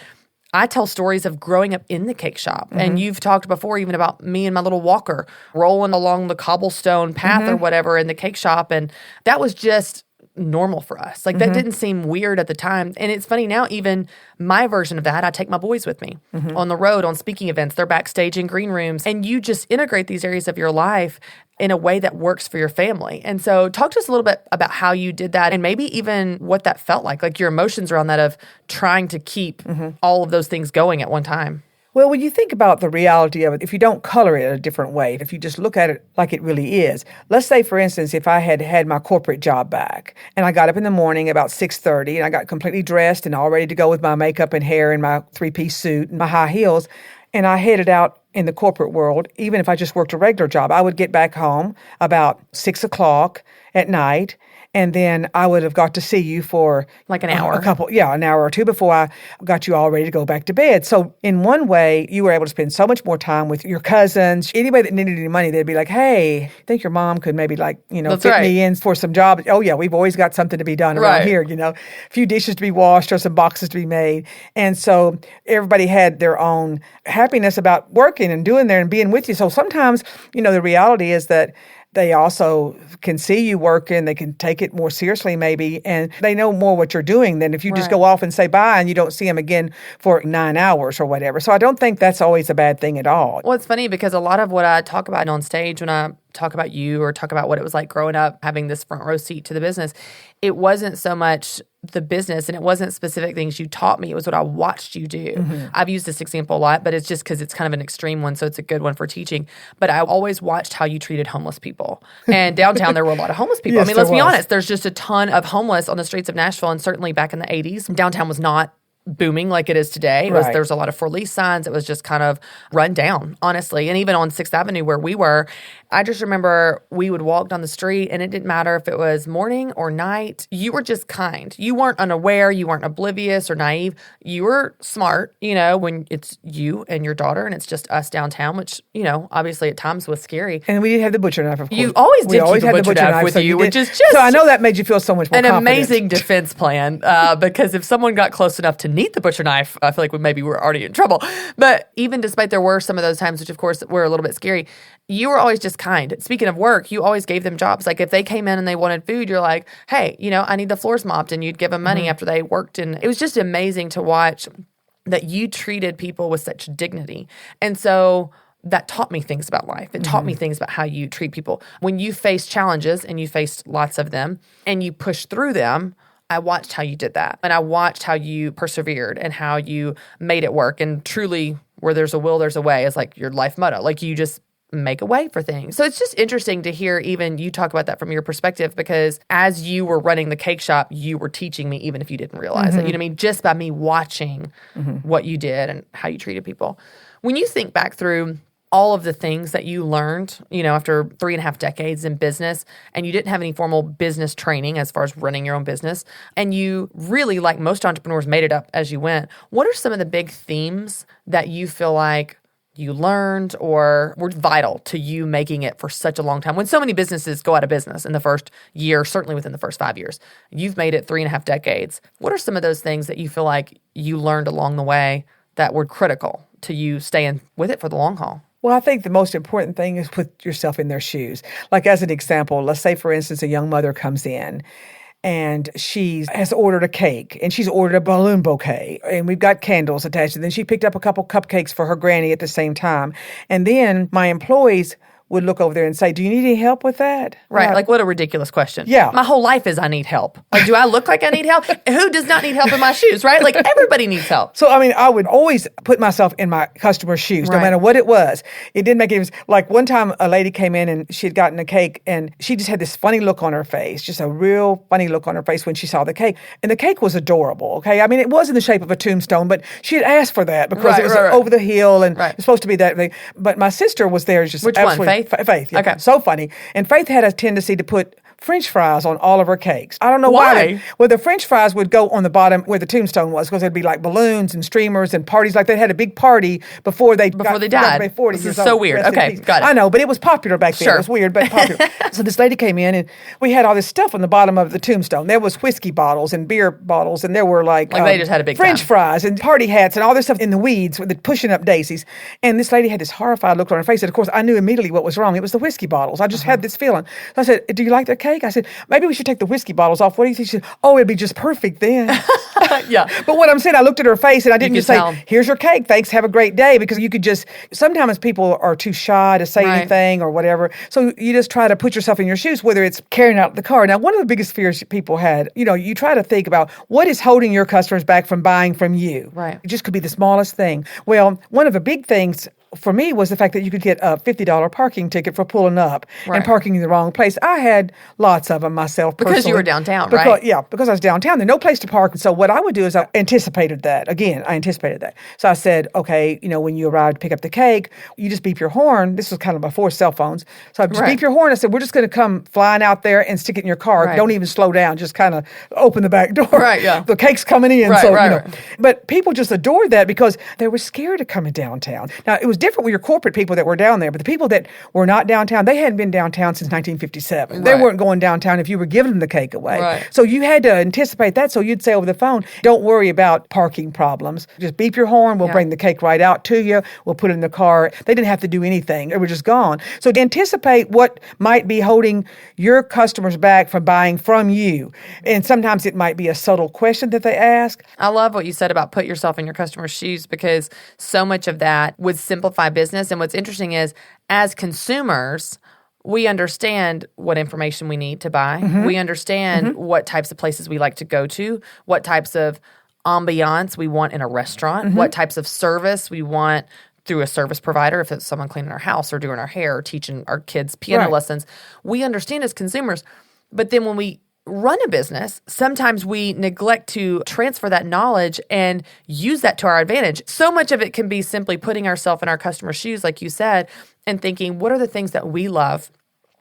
Speaker 6: I tell stories of growing up in the cake shop. Mm-hmm. And you've talked before even about me and my little walker rolling along the cobblestone path or whatever in the cake shop. And that was just normal for us. Like that didn't seem weird at the time. And it's funny now, even my version of that, I take my boys with me on the road, on speaking events. They're backstage in green rooms. And you just integrate these areas of your life in a way that works for your family. And so talk to us a little bit about how you did that and maybe even what that felt like your emotions around that of trying to keep all of those things going at one time.
Speaker 7: Well, when you think about the reality of it, if you don't color it a different way, if you just look at it like it really is, let's say, for instance, if I had had my corporate job back and I got up in the morning about 6:30 and I got completely dressed and all ready to go with my makeup and hair and my 3-piece suit and my high heels, and I headed out in the corporate world, even if I just worked a regular job, I would get back home about 6 o'clock at night. And then I would have got to see you for
Speaker 6: Like an hour.
Speaker 7: an hour or two before I got you all ready to go back to bed. So in one way, you were able to spend so much more time with your cousins. Anybody that needed any money, they'd be like, hey, I think your mom could maybe fit me in for some job. Oh yeah, we've always got something to be done around here, a few dishes to be washed or some boxes to be made. And so everybody had their own happiness about working and doing there and being with you. So sometimes, the reality is that they also can see you working. They can take it more seriously maybe, and they know more what you're doing than if you just go off and say bye and you don't see them again for 9 hours or whatever. So I don't think that's always a bad thing at all.
Speaker 6: Well, it's funny because a lot of what I talk about on stage when I talk about you or talk about what it was like growing up, having this front row seat to the business, it wasn't so much the business and it wasn't specific things you taught me. It was what I watched you do. Mm-hmm. I've used this example a lot, but it's just because it's kind of an extreme one, so it's a good one for teaching. But I always watched how you treated homeless people. And downtown, there were a lot of homeless people.
Speaker 7: Yes,
Speaker 6: I mean, let's be honest. There's just a ton of homeless on the streets of Nashville, and certainly back in the 80s, downtown was not booming like it is today. There was a lot of for lease signs. It was just kind of run down, honestly. And even on 6th Avenue where we were, I just remember we would walk down the street and it didn't matter if it was morning or night. You were just kind. You weren't unaware. You weren't oblivious or naive. You were smart, when it's you and your daughter and it's just us downtown, which, obviously at times was scary.
Speaker 7: And we did have the butcher knife, of course.
Speaker 6: You always did keep a butcher knife with you, which is just...
Speaker 7: So I know that made you feel so much more confident.
Speaker 6: An amazing defense plan, because if someone got close enough to need the butcher knife, I feel like maybe we were already in trouble. But even despite there were some of those times, which of course were a little bit scary, you were always just kind. Speaking of work, you always gave them jobs. Like if they came in and they wanted food, you're like, hey, I need the floors mopped, and you'd give them money after they worked. And it was just amazing to watch that you treated people with such dignity. And so that taught me things about life. It taught me things about how you treat people. When you face challenges, and you faced lots of them, and you pushed through them, I watched how you did that. And I watched how you persevered and how you made it work. And truly, where there's a will, there's a way is like your life motto. Like you just make a way for things. So it's just interesting to hear even you talk about that from your perspective, because as you were running the cake shop, you were teaching me even if you didn't realize it. You know what I mean? Just by me watching what you did and how you treated people. When you think back through all of the things that you learned, after 3.5 decades in business, and you didn't have any formal business training as far as running your own business, and you really, like most entrepreneurs, made it up as you went. What are some of the big themes that you feel like you learned or were vital to you making it for such a long time? When so many businesses go out of business in the first year, certainly within the first 5 years, you've made it 3.5 decades. What are some of those things that you feel like you learned along the way that were critical to you staying with it for the long haul?
Speaker 7: Well, I think the most important thing is put yourself in their shoes. Like as an example, let's say, for instance, a young mother comes in and she has ordered a cake and she's ordered a balloon bouquet and we've got candles attached. And then she picked up a couple cupcakes for her granny at the same time. And then my employees would look over there and say, do you need any help with that?
Speaker 6: Right. Like, what a ridiculous question.
Speaker 7: Yeah.
Speaker 6: My whole life is I need help. Like, do I look like I need help? Who does not need help in my shoes, right? Like, everybody needs help.
Speaker 7: So, I would always put myself in my customer's shoes, no matter what it was. It didn't make any sense. Like, one time a lady came in and she had gotten a cake and she just had this funny look on her face, just a real funny look on her face when she saw the cake. And the cake was adorable, okay? It was in the shape of a tombstone, but she had asked for that because it was over the hill and it was supposed to be that thing. But my sister was there just
Speaker 6: Which one, Faith?
Speaker 7: Faith, yeah.
Speaker 6: Okay.
Speaker 7: So funny. And Faith had a tendency to put French fries on all of her cakes. I don't know why. Well, the French fries would go on the bottom where the tombstone was because there'd be like balloons and streamers and parties. Like they had a big party before they
Speaker 6: died.
Speaker 7: 40
Speaker 6: this
Speaker 7: years
Speaker 6: is so
Speaker 7: old.
Speaker 6: weird. Okay, got it.
Speaker 7: I know, but it was popular back then. It was weird, but popular. So this lady came in and we had all this stuff on the bottom of the tombstone. There was whiskey bottles and beer bottles and there were like
Speaker 6: they just had a big
Speaker 7: French
Speaker 6: time.
Speaker 7: fries and party hats and all this stuff in the weeds with the pushing up daisies. And this lady had this horrified look on her face. And of course, I knew immediately what was wrong. It was the whiskey bottles. I just had this feeling. So I said, do you like the cake? I said, maybe we should take the whiskey bottles off. What do you think? She said, oh, it'd be just perfect then.
Speaker 6: Yeah.
Speaker 7: But what I'm saying, I looked at her face and I didn't just say,
Speaker 6: tell.
Speaker 7: here's your cake. Thanks. Have a great day. Because you could just, sometimes people are too shy to say anything or whatever. So you just try to put yourself in your shoes, whether it's carrying out the car. Now, one of the biggest fears people had, you try to think about what is holding your customers back from buying from you.
Speaker 6: Right.
Speaker 7: It just could be the smallest thing. Well, one of the big things for me was the fact that you could get a $50 parking ticket for pulling up
Speaker 6: Right.
Speaker 7: and parking in the wrong place. I had lots of them myself personally.
Speaker 6: Because you were downtown,
Speaker 7: Because-
Speaker 6: right?
Speaker 7: Yeah, because I was downtown. There's no place to park. And so what I would do is I anticipated that. Again, I anticipated that. So I said, okay, when you arrive to pick up the cake, you just beep your horn. This was kind of before cell phones. So I just
Speaker 6: Right.
Speaker 7: beep your horn. I said, we're just going to come flying out there and stick it in your car.
Speaker 6: Right.
Speaker 7: Don't even slow down. Just kind of open the back door.
Speaker 6: Right, yeah.
Speaker 7: The cake's coming in.
Speaker 6: Right,
Speaker 7: so,
Speaker 6: right, right.
Speaker 7: But people just adored that because they were scared of coming downtown. Now, it was different with your corporate people that were down there, but the people that were not downtown, they hadn't been downtown since 1957. They
Speaker 6: Right.
Speaker 7: weren't going downtown if you were giving them the cake away.
Speaker 6: Right.
Speaker 7: So you had to anticipate that. So you'd say over the phone, don't worry about parking problems. Just beep your horn. We'll bring the cake right out to you. We'll put it in the car. They didn't have to do anything. They were just gone. So anticipate what might be holding your customers back from buying from you. And sometimes it might be a subtle question that they ask.
Speaker 6: I love what you said about put yourself in your customer's shoes because so much of that would simplify business. And what's interesting is as consumers, we understand what information we need to buy. We understand what types of places we like to go to, what types of ambiance we want in a restaurant, what types of service we want through a service provider, if it's someone cleaning our house or doing our hair or teaching our kids piano
Speaker 7: Right.
Speaker 6: lessons. We understand as consumers. But then when we run a business, sometimes we neglect to transfer that knowledge and use that to our advantage. So much of it can be simply putting ourselves in our customer's shoes, like you said, and thinking, what are the things that we love?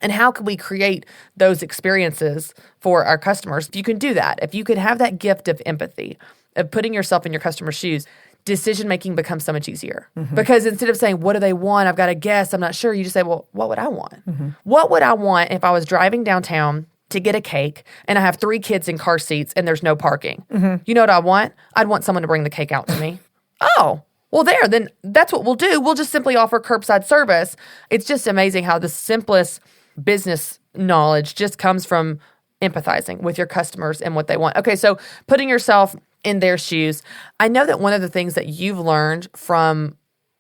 Speaker 6: And how can we create those experiences for our customers? If you can do that, if you could have that gift of empathy, of putting yourself in your customer's shoes, decision-making becomes so much easier. Because instead of saying, what do they want? I've got to guess. I'm not sure. You just say, well, what would I want? What would I want if I was driving downtown to get a cake and I have 3 kids in car seats and there's no parking? You know what I want? I'd want someone to bring the cake out to me. Oh, well, then that's what we'll do. We'll just simply offer curbside service. It's just amazing how the simplest business knowledge just comes from empathizing with your customers and what they want. Okay, so putting yourself in their shoes. I know that one of the things that you've learned from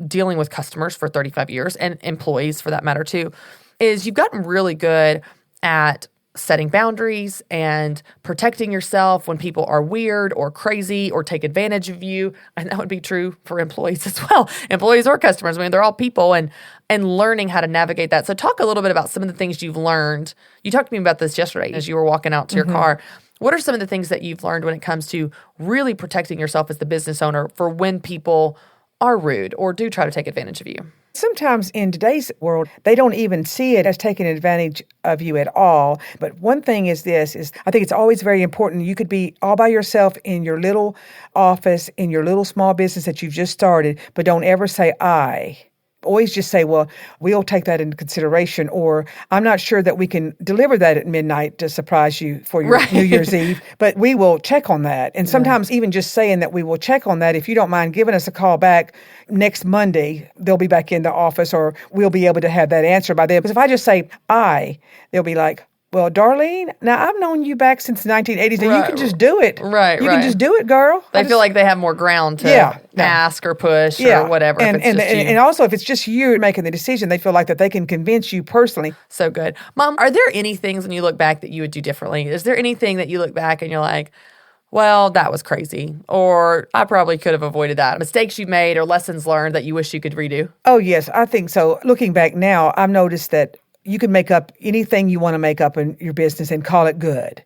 Speaker 6: dealing with customers for 35 years and employees for that matter too, is you've gotten really good at setting boundaries and protecting yourself when people are weird or crazy or take advantage of you. And that would be true for employees as well, employees or customers. I mean, they're all people and learning how to navigate that. So talk a little bit about some of the things you've learned. You talked to me about this yesterday as you were walking out to your car. What are some of the things that you've learned when it comes to really protecting yourself as the business owner for when people are rude or do try to take advantage of you?
Speaker 7: Sometimes in today's world, they don't even see it as taking advantage of you at all. But one thing is I think it's always very important. You could be all by yourself in your little office, in your little small business that you've just started, but don't ever say I. Always just say, well, we'll take that into consideration, or I'm not sure that we can deliver that at midnight to surprise you for your
Speaker 6: Right.
Speaker 7: New Year's Eve, but we will check on that. And sometimes even just saying that we will check on that, if you don't mind giving us a call back next Monday, they'll be back in the office or we'll be able to have that answer by then. Because if I just say they'll be like, well, Darlene, now I've known you back since the 1980s, and you can just do it.
Speaker 6: Right,
Speaker 7: You
Speaker 6: right.
Speaker 7: can just do it, girl.
Speaker 6: They feel like they have more ground to ask or push or whatever.
Speaker 7: And,
Speaker 6: if it's just you.
Speaker 7: and also, if it's just you making the decision, they feel like that they can convince you personally.
Speaker 6: So good. Mom, are there any things when you look back that you would do differently? Is there anything that you look back and you're like, well, that was crazy, or I probably could have avoided that? Mistakes you made or lessons learned that you wish you could redo?
Speaker 7: Oh, yes, I think so. Looking back now, I've noticed that you can make up anything you want to make up in your business and call it good.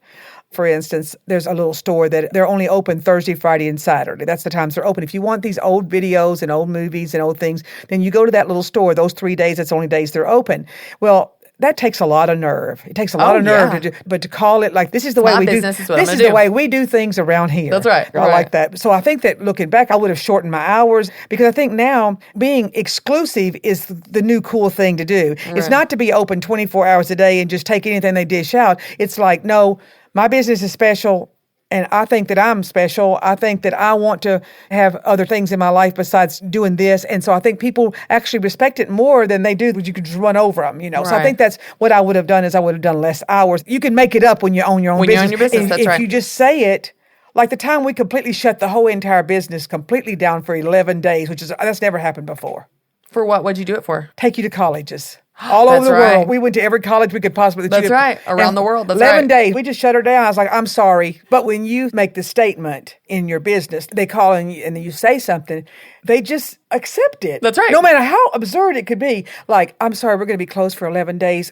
Speaker 7: For instance, there's a little store that they're only open Thursday, Friday, and Saturday. That's the times they're open. If you want these old videos and old movies and old things, then you go to that little store. Those 3 days, that's the only days they're open. Well, that takes a lot of nerve. It takes a lot of nerve to do, but to call it like this is the way
Speaker 6: my
Speaker 7: we do.
Speaker 6: business is what I'm
Speaker 7: This
Speaker 6: gonna
Speaker 7: is the
Speaker 6: do.
Speaker 7: way we do things around here.
Speaker 6: That's right.
Speaker 7: I
Speaker 6: Right.
Speaker 7: like that. So I think that looking back, I would have shortened my hours because I think now being exclusive is the new cool thing to do. It's not to be open 24 hours a day and just take anything they dish out. It's like, no, my business is special. And I think that I'm special. I think that I want to have other things in my life besides doing this. And so I think people actually respect it more than they do when you can just run over them, So I
Speaker 6: Right.
Speaker 7: think that's what I would have done is I would have done less hours. You can make it up when you own your own
Speaker 6: When you
Speaker 7: business.
Speaker 6: own your business, that's
Speaker 7: if
Speaker 6: right.
Speaker 7: you just say it, like the time we completely shut the whole entire business completely down for 11 days, that's never happened before.
Speaker 6: For what? What'd you do it for?
Speaker 7: Take you to colleges. all over the
Speaker 6: right.
Speaker 7: world. We went to every college we could possibly.
Speaker 6: That's right. Around the world. That's
Speaker 7: 11
Speaker 6: right.
Speaker 7: days. We just shut her down. I was like, I'm sorry. But when you make the statement in your business, they call and you say something, they just accept it.
Speaker 6: That's right.
Speaker 7: No matter how absurd it could be. Like, I'm sorry, we're going to be closed for 11 days.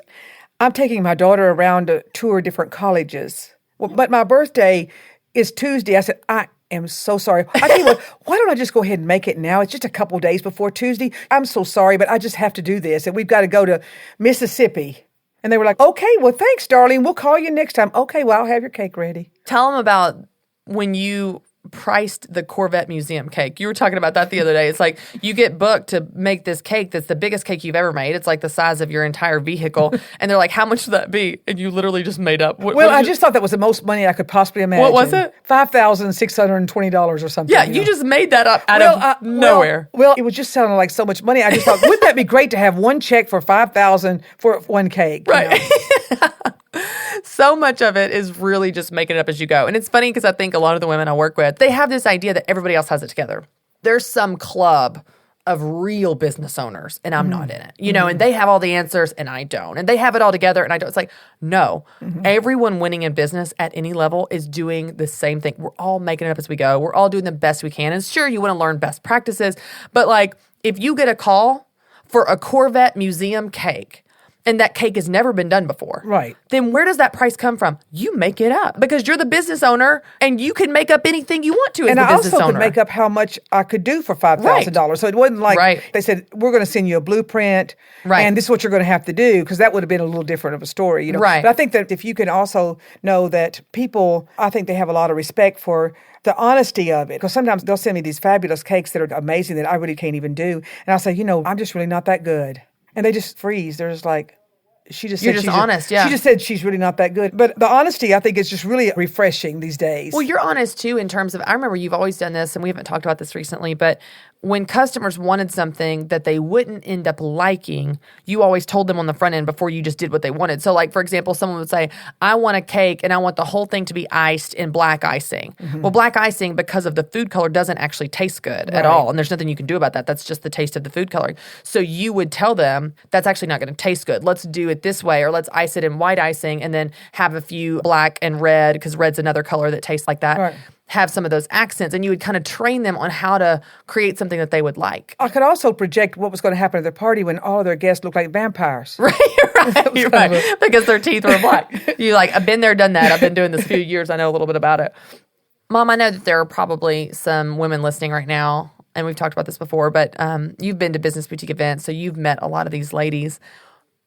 Speaker 7: I'm taking my daughter around to tour different colleges. Well, but my birthday is Tuesday. I said, I am so sorry. I tell you what, why don't I just go ahead and make it now? It's just a couple days before Tuesday. I'm so sorry, but I just have to do this. And we've got to go to Mississippi. And they were like, okay, well, thanks, Darlene. We'll call you next time. Okay, well, I'll have your cake ready.
Speaker 6: Tell them about when you priced the Corvette Museum cake. You were talking about that the other day. It's like you get booked to make this cake that's the biggest cake you've ever made. It's like the size of your entire vehicle. And they're like, how much would that be? And you literally just made up.
Speaker 7: I just thought that was the most money I could possibly imagine.
Speaker 6: What was it?
Speaker 7: $5,620 or something.
Speaker 6: Yeah, you just made that up out of nowhere.
Speaker 7: Well, it was just sounding like so much money. I just thought, wouldn't that be great to have one check for $5,000 for one cake?
Speaker 6: Right. You know? So much of it is really just making it up as you go. And it's funny because I think a lot of the women I work with, they have this idea that everybody else has it together. There's some club of real business owners and I'm not in it, you know, and they have all the answers and I don't. And they have it all together and I don't. It's like, no, everyone winning in business at any level is doing the same thing. We're all making it up as we go. We're all doing the best we can. And sure, you want to learn best practices, but like if you get a call for a Corvette Museum cake, and that cake has never been done before.
Speaker 7: Right.
Speaker 6: Then where does that price come from? You make it up because you're the business owner and you can make up anything you want to as the business owner.
Speaker 7: And I also could make up how much I could do for $5,000. So it wasn't like they said, we're going to send you a blueprint and this is what you're going to have to do, because that would have been a little different of a story. You know?
Speaker 6: Right.
Speaker 7: But I think that if you can also know that people, I think they have a lot of respect for the honesty of it. Because sometimes they'll send me these fabulous cakes that are amazing that I really can't even do. And I'll say, you know, I'm just really not that good. And they just freeze. They're just like, she just said she's
Speaker 6: honest,
Speaker 7: She just said she's really not that good. But the honesty, I think, is just really refreshing these days.
Speaker 6: Well, you're honest, too, in terms of, I remember you've always done this, and we haven't talked about this recently, but when customers wanted something that they wouldn't end up liking, you always told them on the front end before you just did what they wanted. So, like, for example, someone would say, I want a cake, and I want the whole thing to be iced in black icing. Well, black icing, because of the food color, doesn't actually taste good at all, and there's nothing you can do about that. That's just the taste of the food coloring. So you would tell them, that's actually not going to taste good. Let's do it this way, or let's ice it in white icing, and then have a few black and red, because red's another color that tastes like that.
Speaker 7: Right.
Speaker 6: Have some of those accents, and you would kind of train them on how to create something that they would like.
Speaker 7: I could also project what was going to happen at their party when all of their guests looked like vampires.
Speaker 6: Right. Because their teeth were black. You like, I've been there, done that. I've been doing this a few years. I know a little bit about it. Mom, I know that there are probably some women listening right now, and we've talked about this before, but you've been to business boutique events, so you've met a lot of these ladies.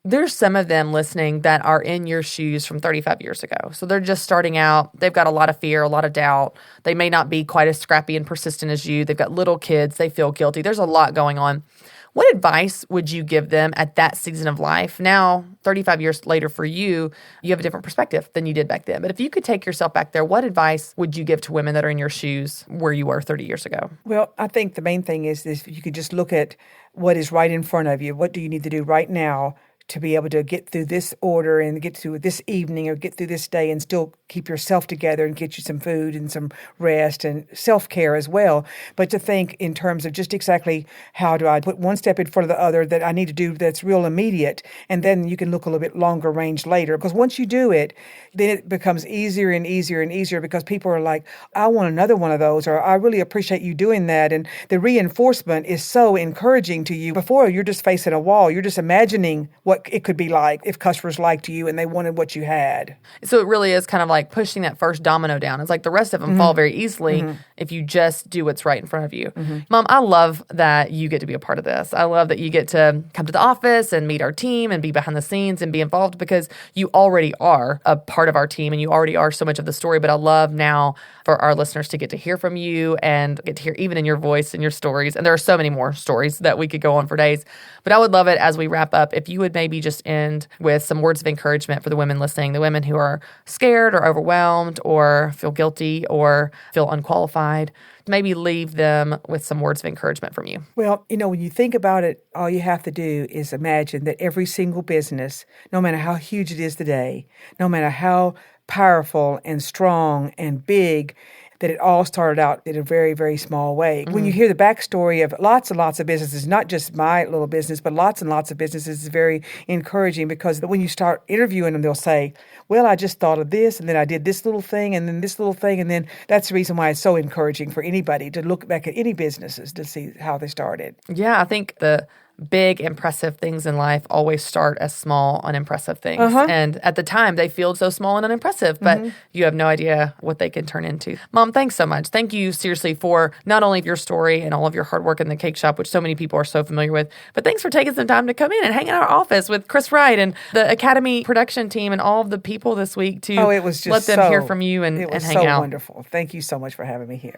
Speaker 6: There's some of them listening that are in your shoes from 35 years ago. So they're just starting out. They've got a lot of fear, a lot of doubt. They may not be quite as scrappy and persistent as you. They've got little kids. They feel guilty. There's a lot going on. What advice would you give them at that season of life? Now, 35 years later for you, you have a different perspective than you did back then. But if you could take yourself back there, what advice would you give to women that are in your shoes where you were 30 years ago?
Speaker 7: Well, I think the main thing is if you could just look at what is right in front of you. What do you need to do right now to be able to get through this order and get through this evening or get through this day and still keep yourself together and get you some food and some rest and self-care as well. But to think in terms of just exactly how do I put one step in front of the other that I need to do that's real immediate, and then you can look a little bit longer range later. Because once you do it, then it becomes easier and easier and easier because people are like, I want another one of those, or I really appreciate you doing that. And the reinforcement is so encouraging to you. Before, you're just facing a wall. You're just imagining what it could be like if customers liked you and they wanted what you had.
Speaker 6: So it really is kind of like pushing that first domino down. It's like the rest of them fall very easily if you just do what's right in front of you. Mom, I love that you get to be a part of this. I love that you get to come to the office and meet our team and be behind the scenes and be involved because you already are a part of our team and you already are so much of the story. But I love now for our listeners to get to hear from you and get to hear even in your voice and your stories. And there are so many more stories that we could go on for days. But I would love it as we wrap up if you would maybe just end with some words of encouragement for the women listening, the women who are scared or overwhelmed or feel guilty or feel unqualified. Maybe leave them with some words of encouragement from you.
Speaker 7: Well, you know, when you think about it, all you have to do is imagine that every single business, no matter how huge it is today, no matter how powerful and strong and big, that it all started out in a very, very small way. When you hear the backstory of lots and lots of businesses, not just my little business, but lots and lots of businesses, is very encouraging because when you start interviewing them, they'll say, well, I just thought of this, and then I did this little thing, and then this little thing, and then that's the reason why it's so encouraging for anybody to look back at any businesses to see how they started.
Speaker 6: Yeah, I think the big, impressive things in life always start as small, unimpressive things. And at the time, they feel so small and unimpressive, but you have no idea what they can turn into. Mom, thanks so much. Thank you, seriously, for not only your story and all of your hard work in the cake shop, which so many people are so familiar with, but thanks for taking some time to come in and hang in our office with Chris Wright and the Academy production team and all of the people this week to
Speaker 7: It was just
Speaker 6: let them hear from you and hang out.
Speaker 7: It was so wonderful. Thank you so much for having me here.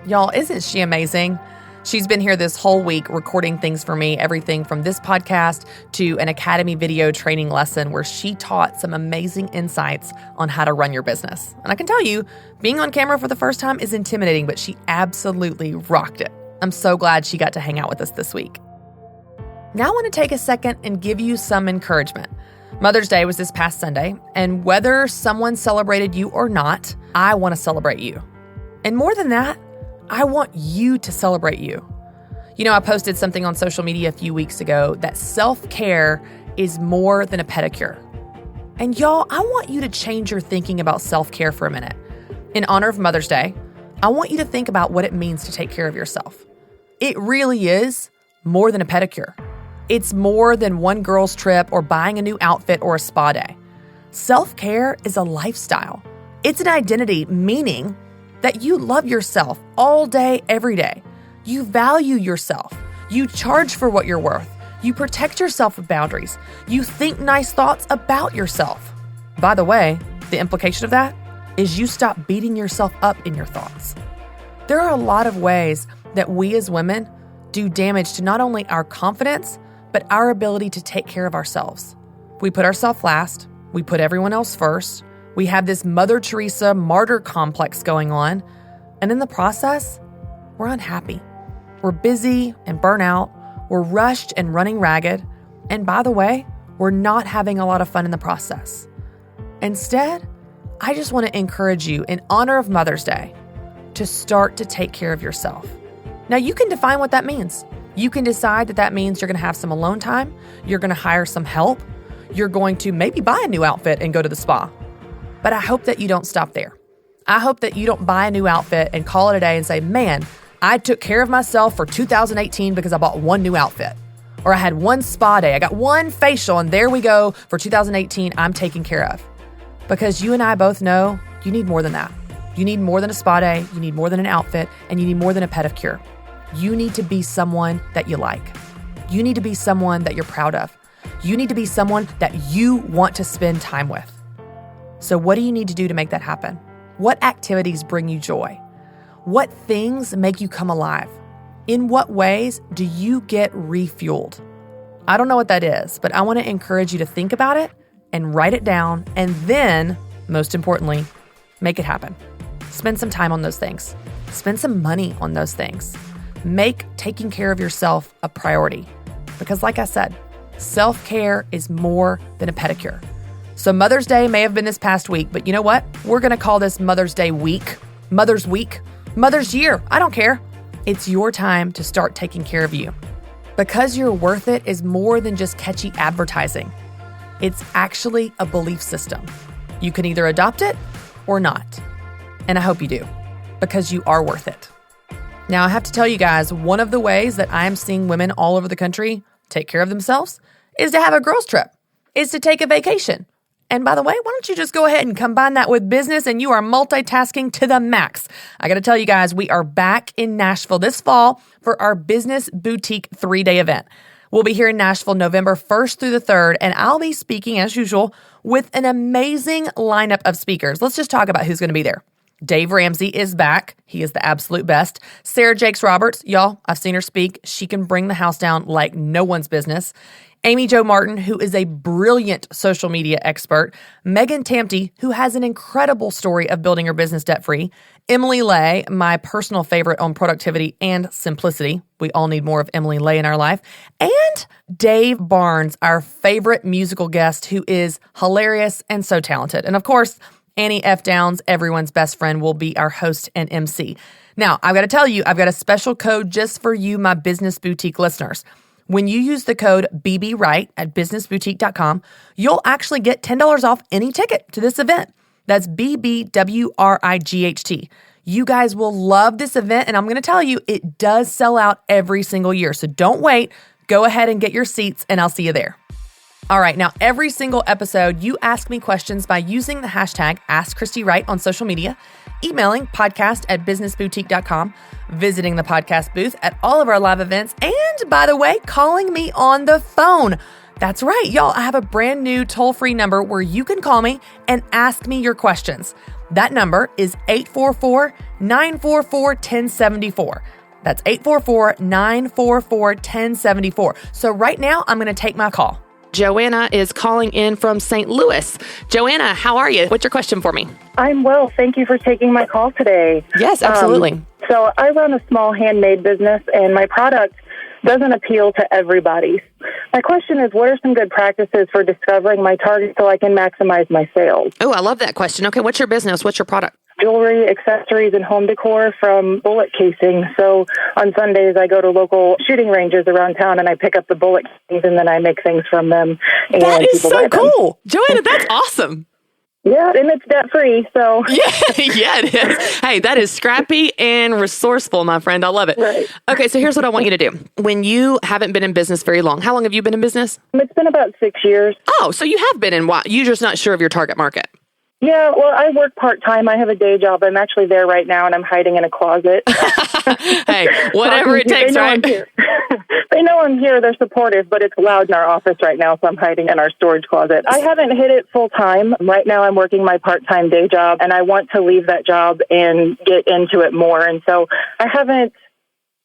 Speaker 6: Y'all, isn't she amazing? She's been here this whole week recording things for me, everything from this podcast to an Academy video training lesson where she taught some amazing insights on how to run your business. And I can tell you, being on camera for the first time is intimidating, but she absolutely rocked it. I'm so glad she got to hang out with us this week. Now I want to take a second and give you some encouragement. Mother's Day was this past Sunday, and whether someone celebrated you or not, I want to celebrate you. And more than that, I want you to celebrate you. You know, I posted something on social media a few weeks ago that self-care is more than a pedicure. And y'all, I want you to change your thinking about self-care for a minute. In honor of Mother's Day, I want you to think about what it means to take care of yourself. It really is more than a pedicure. It's more than one girl's trip or buying a new outfit or a spa day. Self-care is a lifestyle. It's an identity, meaning that you love yourself all day, every day. You value yourself. You charge for what you're worth. You protect yourself with boundaries. You think nice thoughts about yourself. By the way, the implication of that is you stop beating yourself up in your thoughts. There are a lot of ways that we as women do damage to not only our confidence, but our ability to take care of ourselves. We put ourselves last. We put everyone else first. We have this Mother Teresa martyr complex going on. And in the process, we're unhappy. We're busy and burnt out. We're rushed and running ragged. And by the way, we're not having a lot of fun in the process. Instead, I just want to encourage you in honor of Mother's Day to start to take care of yourself. Now, you can define what that means. You can decide that means you're going to have some alone time. You're going to hire some help. You're going to maybe buy a new outfit and go to the spa. But I hope that you don't stop there. I hope that you don't buy a new outfit and call it a day and say, man, I took care of myself for 2018 because I bought one new outfit. Or I had one spa day. I got one facial and there we go. For 2018, I'm taken care of. Because you and I both know you need more than that. You need more than a spa day. You need more than an outfit. And you need more than a pedicure. You need to be someone that you like. You need to be someone that you're proud of. You need to be someone that you want to spend time with. So what do you need to do to make that happen? What activities bring you joy? What things make you come alive? In what ways do you get refueled? I don't know what that is, but I want to encourage you to think about it and write it down, and then, most importantly, make it happen. Spend some time on those things. Spend some money on those things. Make taking care of yourself a priority. Because like I said, self-care is more than a pedicure. So Mother's Day may have been this past week, but you know what? We're going to call this Mother's Day week, Mother's Week, Mother's Year. I don't care. It's your time to start taking care of you. Because you're worth it is more than just catchy advertising. It's actually a belief system. You can either adopt it or not. And I hope you do, because you are worth it. Now, I have to tell you guys, one of the ways that I'm seeing women all over the country take care of themselves is to have a girls' trip, is to take a vacation. And by the way, why don't you just go ahead and combine that with business and you are multitasking to the max. I got to tell you guys, we are back in Nashville this fall for our Business Boutique 3-day event. We'll be here in Nashville November 1st through the 3rd, and I'll be speaking as usual with an amazing lineup of speakers. Let's just talk about who's going to be there. Dave Ramsey is back. He is the absolute best. Sarah Jakes Roberts, y'all, I've seen her speak. She can bring the house down like no one's business. Amy Jo Martin, who is a brilliant social media expert. Megan Tamty, who has an incredible story of building her business debt-free. Emily Lay, my personal favorite on productivity and simplicity. We all need more of Emily Lay in our life. And Dave Barnes, our favorite musical guest, who is hilarious and so talented. And of course, Annie F. Downs, everyone's best friend, will be our host and MC. Now, I've got to tell you, I've got a special code just for you, my Business Boutique listeners. When you use the code BBWright at businessboutique.com, you'll actually get $10 off any ticket to this event. That's BBWRIGHT. You guys will love this event, and I'm going to tell you, it does sell out every single year. So don't wait. Go ahead and get your seats, and I'll see you there. All right, now every single episode, you ask me questions by using the hashtag AskChristyWright on social media, emailing podcast@businessboutique.com, visiting the podcast booth at all of our live events, and by the way, calling me on the phone. That's right, y'all. I have a brand new toll-free number where you can call me and ask me your questions. That number is 844-944-1074. That's 844-944-1074. So right now, I'm going to take my call. Joanna is calling in from St. Louis. Joanna, how are you? What's your question for me?
Speaker 8: I'm well. Thank you for taking my call today.
Speaker 6: Yes, absolutely.
Speaker 8: So I run a small handmade business, and my product doesn't appeal to everybody. My question is, what are some good practices for discovering my target so I can maximize my sales?
Speaker 6: Oh, I love that question. Okay, what's your business? What's your product?
Speaker 8: Jewelry, accessories, and home decor from bullet casing. So on Sundays, I go to local shooting ranges around town and I pick up the bullet casings and then I make things from them. And
Speaker 6: that is so cool. Joanna, that's awesome.
Speaker 8: Yeah, and it's debt-free, so.
Speaker 6: Yeah, it is. Hey, that is scrappy and resourceful, my friend. I love it.
Speaker 8: Right.
Speaker 6: Okay, so here's what I want you to do. When you haven't been in business very long, how long have you been in business?
Speaker 8: It's been about 6 years.
Speaker 6: Oh, so you have been in what? You're just not sure of your target market.
Speaker 8: Yeah, well, I work part-time. I have a day job. I'm actually there right now, and I'm hiding in a closet.
Speaker 6: Hey, whatever it takes, right?
Speaker 8: They know I'm here. They're supportive, but it's loud in our office right now, so I'm hiding in our storage closet. I haven't hit it full-time. Right now, I'm working my part-time day job, and I want to leave that job and get into it more. And so I haven't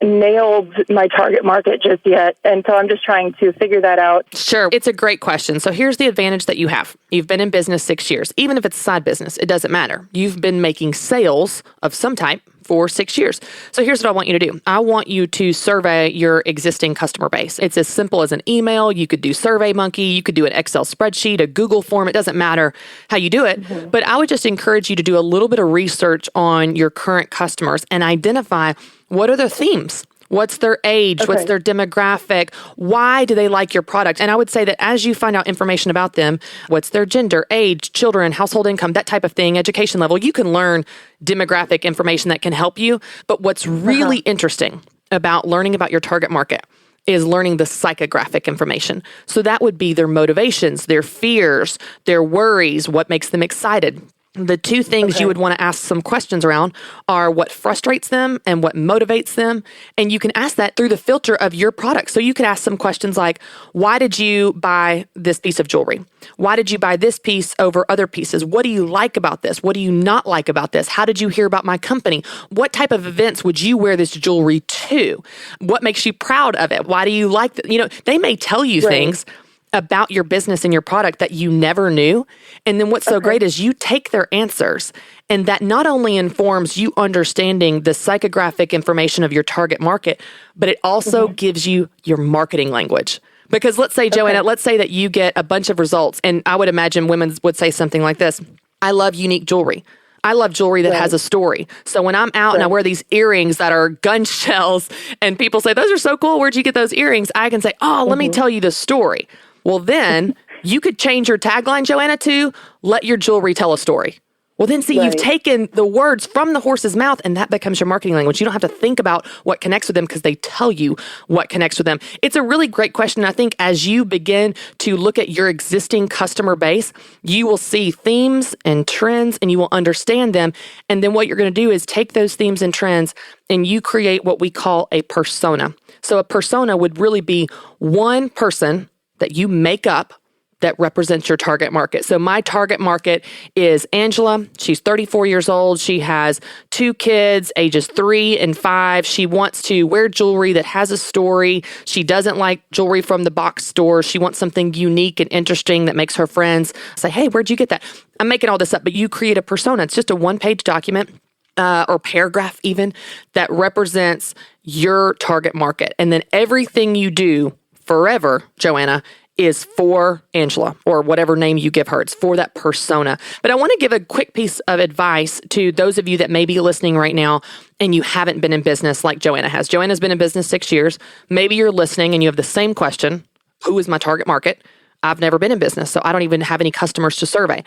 Speaker 8: nailed my target market just yet. And so I'm just trying to figure that out.
Speaker 6: Sure. It's a great question. So here's the advantage that you have. You've been in business 6 years. Even if it's a side business, it doesn't matter. You've been making sales of some type for 6 years. So here's what I want you to do. I want you to survey your existing customer base. It's as simple as an email. You could do SurveyMonkey. You could do an Excel spreadsheet, a Google form. It doesn't matter how you do it. Mm-hmm. But I would just encourage you to do a little bit of research on your current customers and identify what are their themes. What's their age? Okay. What's their demographic? Why do they like your product? And I would say that as you find out information about them, what's their gender, age, children, household income, that type of thing, education level, you can learn demographic information that can help you. But what's really interesting about learning about your target market is learning the psychographic information. So that would be their motivations, their fears, their worries, what makes them excited. The two things you would want to ask some questions around are what frustrates them and what motivates them. And you can ask that through the filter of your product. So you could ask some questions like, why did you buy this piece of jewelry? Why did you buy this piece over other pieces? What do you like about this? What do you not like about this? How did you hear about my company? What type of events would you wear this jewelry to? What makes you proud of it? Why do you like it? You know, they may tell you things about your business and your product that you never knew. And then what's so great is you take their answers, and that not only informs you understanding the psychographic information of your target market, but it also gives you your marketing language. Because let's say, Joanna, let's say that you get a bunch of results, and I would imagine women would say something like this: I love unique jewelry. I love jewelry that has a story. So when I'm out and I wear these earrings that are gun shells and people say, those are so cool, where'd you get those earrings? I can say, oh, let me tell you the story. Well, then you could change your tagline, Joanna, to let your jewelry tell a story. Well, then see, you've taken the words from the horse's mouth, and that becomes your marketing language. You don't have to think about what connects with them because they tell you what connects with them. It's a really great question. I think as you begin to look at your existing customer base, you will see themes and trends, and you will understand them. And then what you're going to do is take those themes and trends, and you create what we call a persona. So a persona would really be one person that you make up that represents your target market. So my target market is Angela. She's 34 years old. She has 2 kids, ages 3 and 5. She wants to wear jewelry that has a story. She doesn't like jewelry from the box store. She wants something unique and interesting that makes her friends say, hey, where'd you get that? I'm making all this up, but you create a persona. It's just a one-page document or paragraph even that represents your target market. And then everything you do forever, Joanna,
Speaker 9: is for Angela or whatever name you give her. It's for that persona. But I want to give a quick piece of advice to those of you that may be listening right now and you haven't been in business like Joanna has. Joanna's been in business 6 years. Maybe you're listening and you have the same question. Who is my target market? I've never been in business, so I don't even have any customers to survey.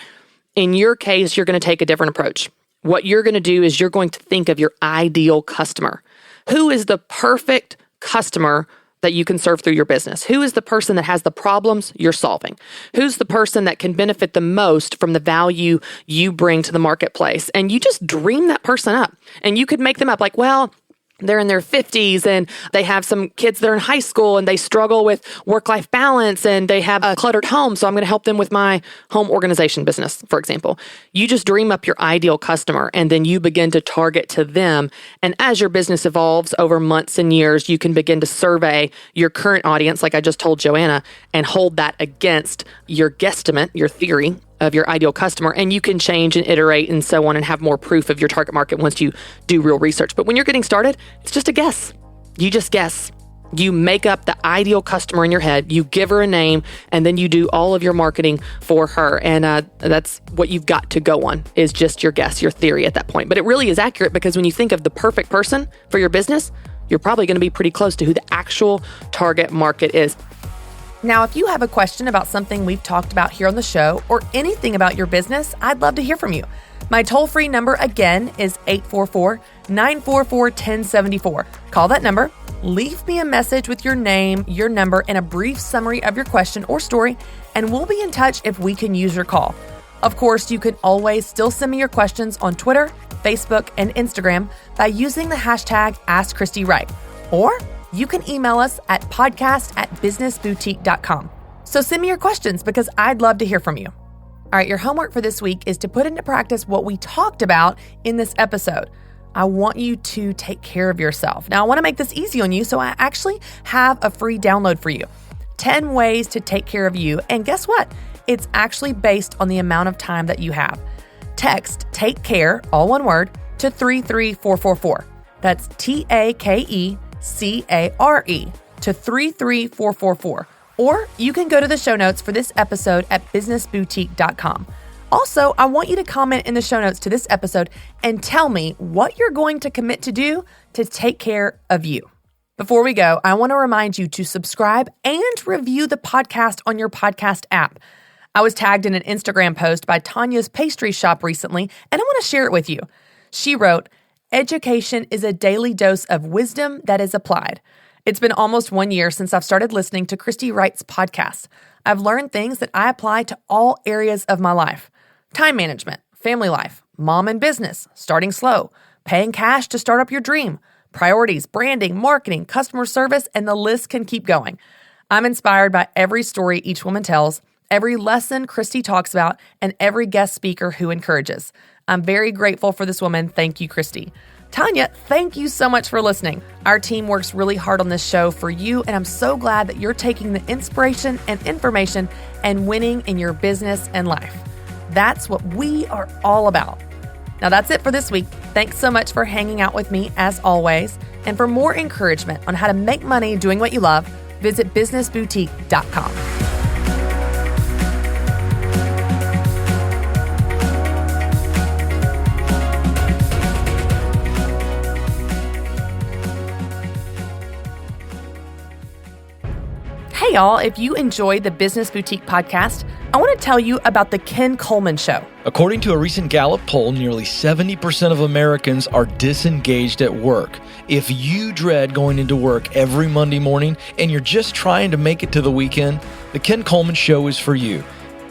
Speaker 9: In your case, you're going to take a different approach. What you're going to do is you're going to think of your ideal customer. Who is the perfect customer that you can serve through your business? Who is the person that has the problems you're solving? Who's the person that can benefit the most from the value you bring to the marketplace? And you just dream that person up. And you could make them up like, well, they're in their 50s and they have some kids that are in high school and they struggle with work-life balance and they have a cluttered home. So I'm going to help them with my home organization business, for example. You just dream up your ideal customer and then you begin to target to them. And as your business evolves over months and years, you can begin to survey your current audience, like I just told Joanna, and hold that against your guesstimate, your theory of your ideal customer, and you can change and iterate and so on and have more proof of your target market once you do real research. But when you're getting started, it's just a guess. You just guess. You make up the ideal customer in your head, you give her a name, and then you do all of your marketing for her. And that's what you've got to go on, is just your guess, your theory at that point. But it really is accurate because when you think of the perfect person for your business, you're probably going to be pretty close to who the actual target market is.
Speaker 6: Now, if you have a question about something we've talked about here on the show or anything about your business, I'd love to hear from you. My toll-free number again is 844-944-1074. Call that number, leave me a message with your name, your number, and a brief summary of your question or story, and we'll be in touch if we can use your call. Of course, you can always still send me your questions on Twitter, Facebook, and Instagram by using the hashtag AskChristyWright. Or you can email us at podcast@businessboutique.com. So send me your questions because I'd love to hear from you. All right, your homework for this week is to put into practice what we talked about in this episode. I want you to take care of yourself. Now, I want to make this easy on you, so I actually have a free download for you. 10 ways to take care of you. And guess what? It's actually based on the amount of time that you have. Text "take care," all one word, to 33444. That's TAKECARE to 33444. Or you can go to the show notes for this episode at businessboutique.com. Also, I want you to comment in the show notes to this episode and tell me what you're going to commit to do to take care of you. Before we go, I want to remind you to subscribe and review the podcast on your podcast app. I was tagged in an Instagram post by Tanya's pastry shop recently, and I want to share it with you. She wrote, "Education is a daily dose of wisdom that is applied." It's been almost 1 year since I've started listening to Christy Wright's podcast. I've learned things that I apply to all areas of my life. Time management, family life, mom and business, starting slow, paying cash to start up your dream, priorities, branding, marketing, customer service, and the list can keep going. I'm inspired by every story each woman tells, every lesson Christy talks about, and every guest speaker who encourages. I'm very grateful for this woman. Thank you, Christy. Tanya, thank you so much for listening. Our team works really hard on this show for you, and I'm so glad that you're taking the inspiration and information and winning in your business and life. That's what we are all about. Now that's it for this week. Thanks so much for hanging out with me as always. And for more encouragement on how to make money doing what you love, visit businessboutique.com. Hey y'all, if you enjoyed the Business Boutique podcast, I want to tell you about the Ken Coleman Show.
Speaker 10: According to a recent Gallup poll, nearly 70% of Americans are disengaged at work. If you dread going into work every Monday morning and you're just trying to make it to the weekend, the Ken Coleman Show is for you.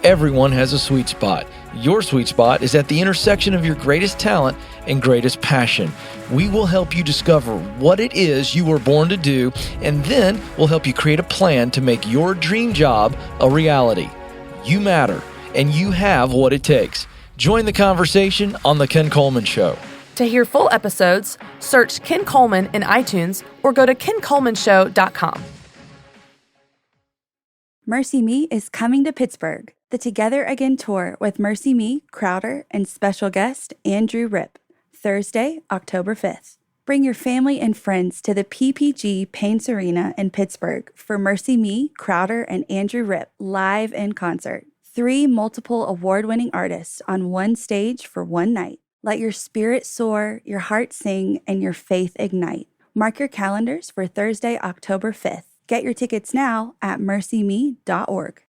Speaker 10: Everyone has a sweet spot. Your sweet spot is at the intersection of your greatest talent and greatest passion. We will help you discover what it is you were born to do, and then we'll help you create a plan to make your dream job a reality. You matter, and you have what it takes. Join the conversation on The Ken Coleman Show.
Speaker 6: To hear full episodes, search Ken Coleman in iTunes or go to kencolemanshow.com.
Speaker 1: Mercy Me is coming to Pittsburgh. The Together Again tour with Mercy Me, Crowder, and special guest Andrew Rip. Thursday, October 5th. Bring your family and friends to the PPG Paints Arena in Pittsburgh for Mercy Me, Crowder, and Andrew Ripp live in concert. 3 multiple award-winning artists on one stage for one night. Let your spirit soar, your heart sing, and your faith ignite. Mark your calendars for Thursday, October 5th. Get your tickets now at mercyme.org.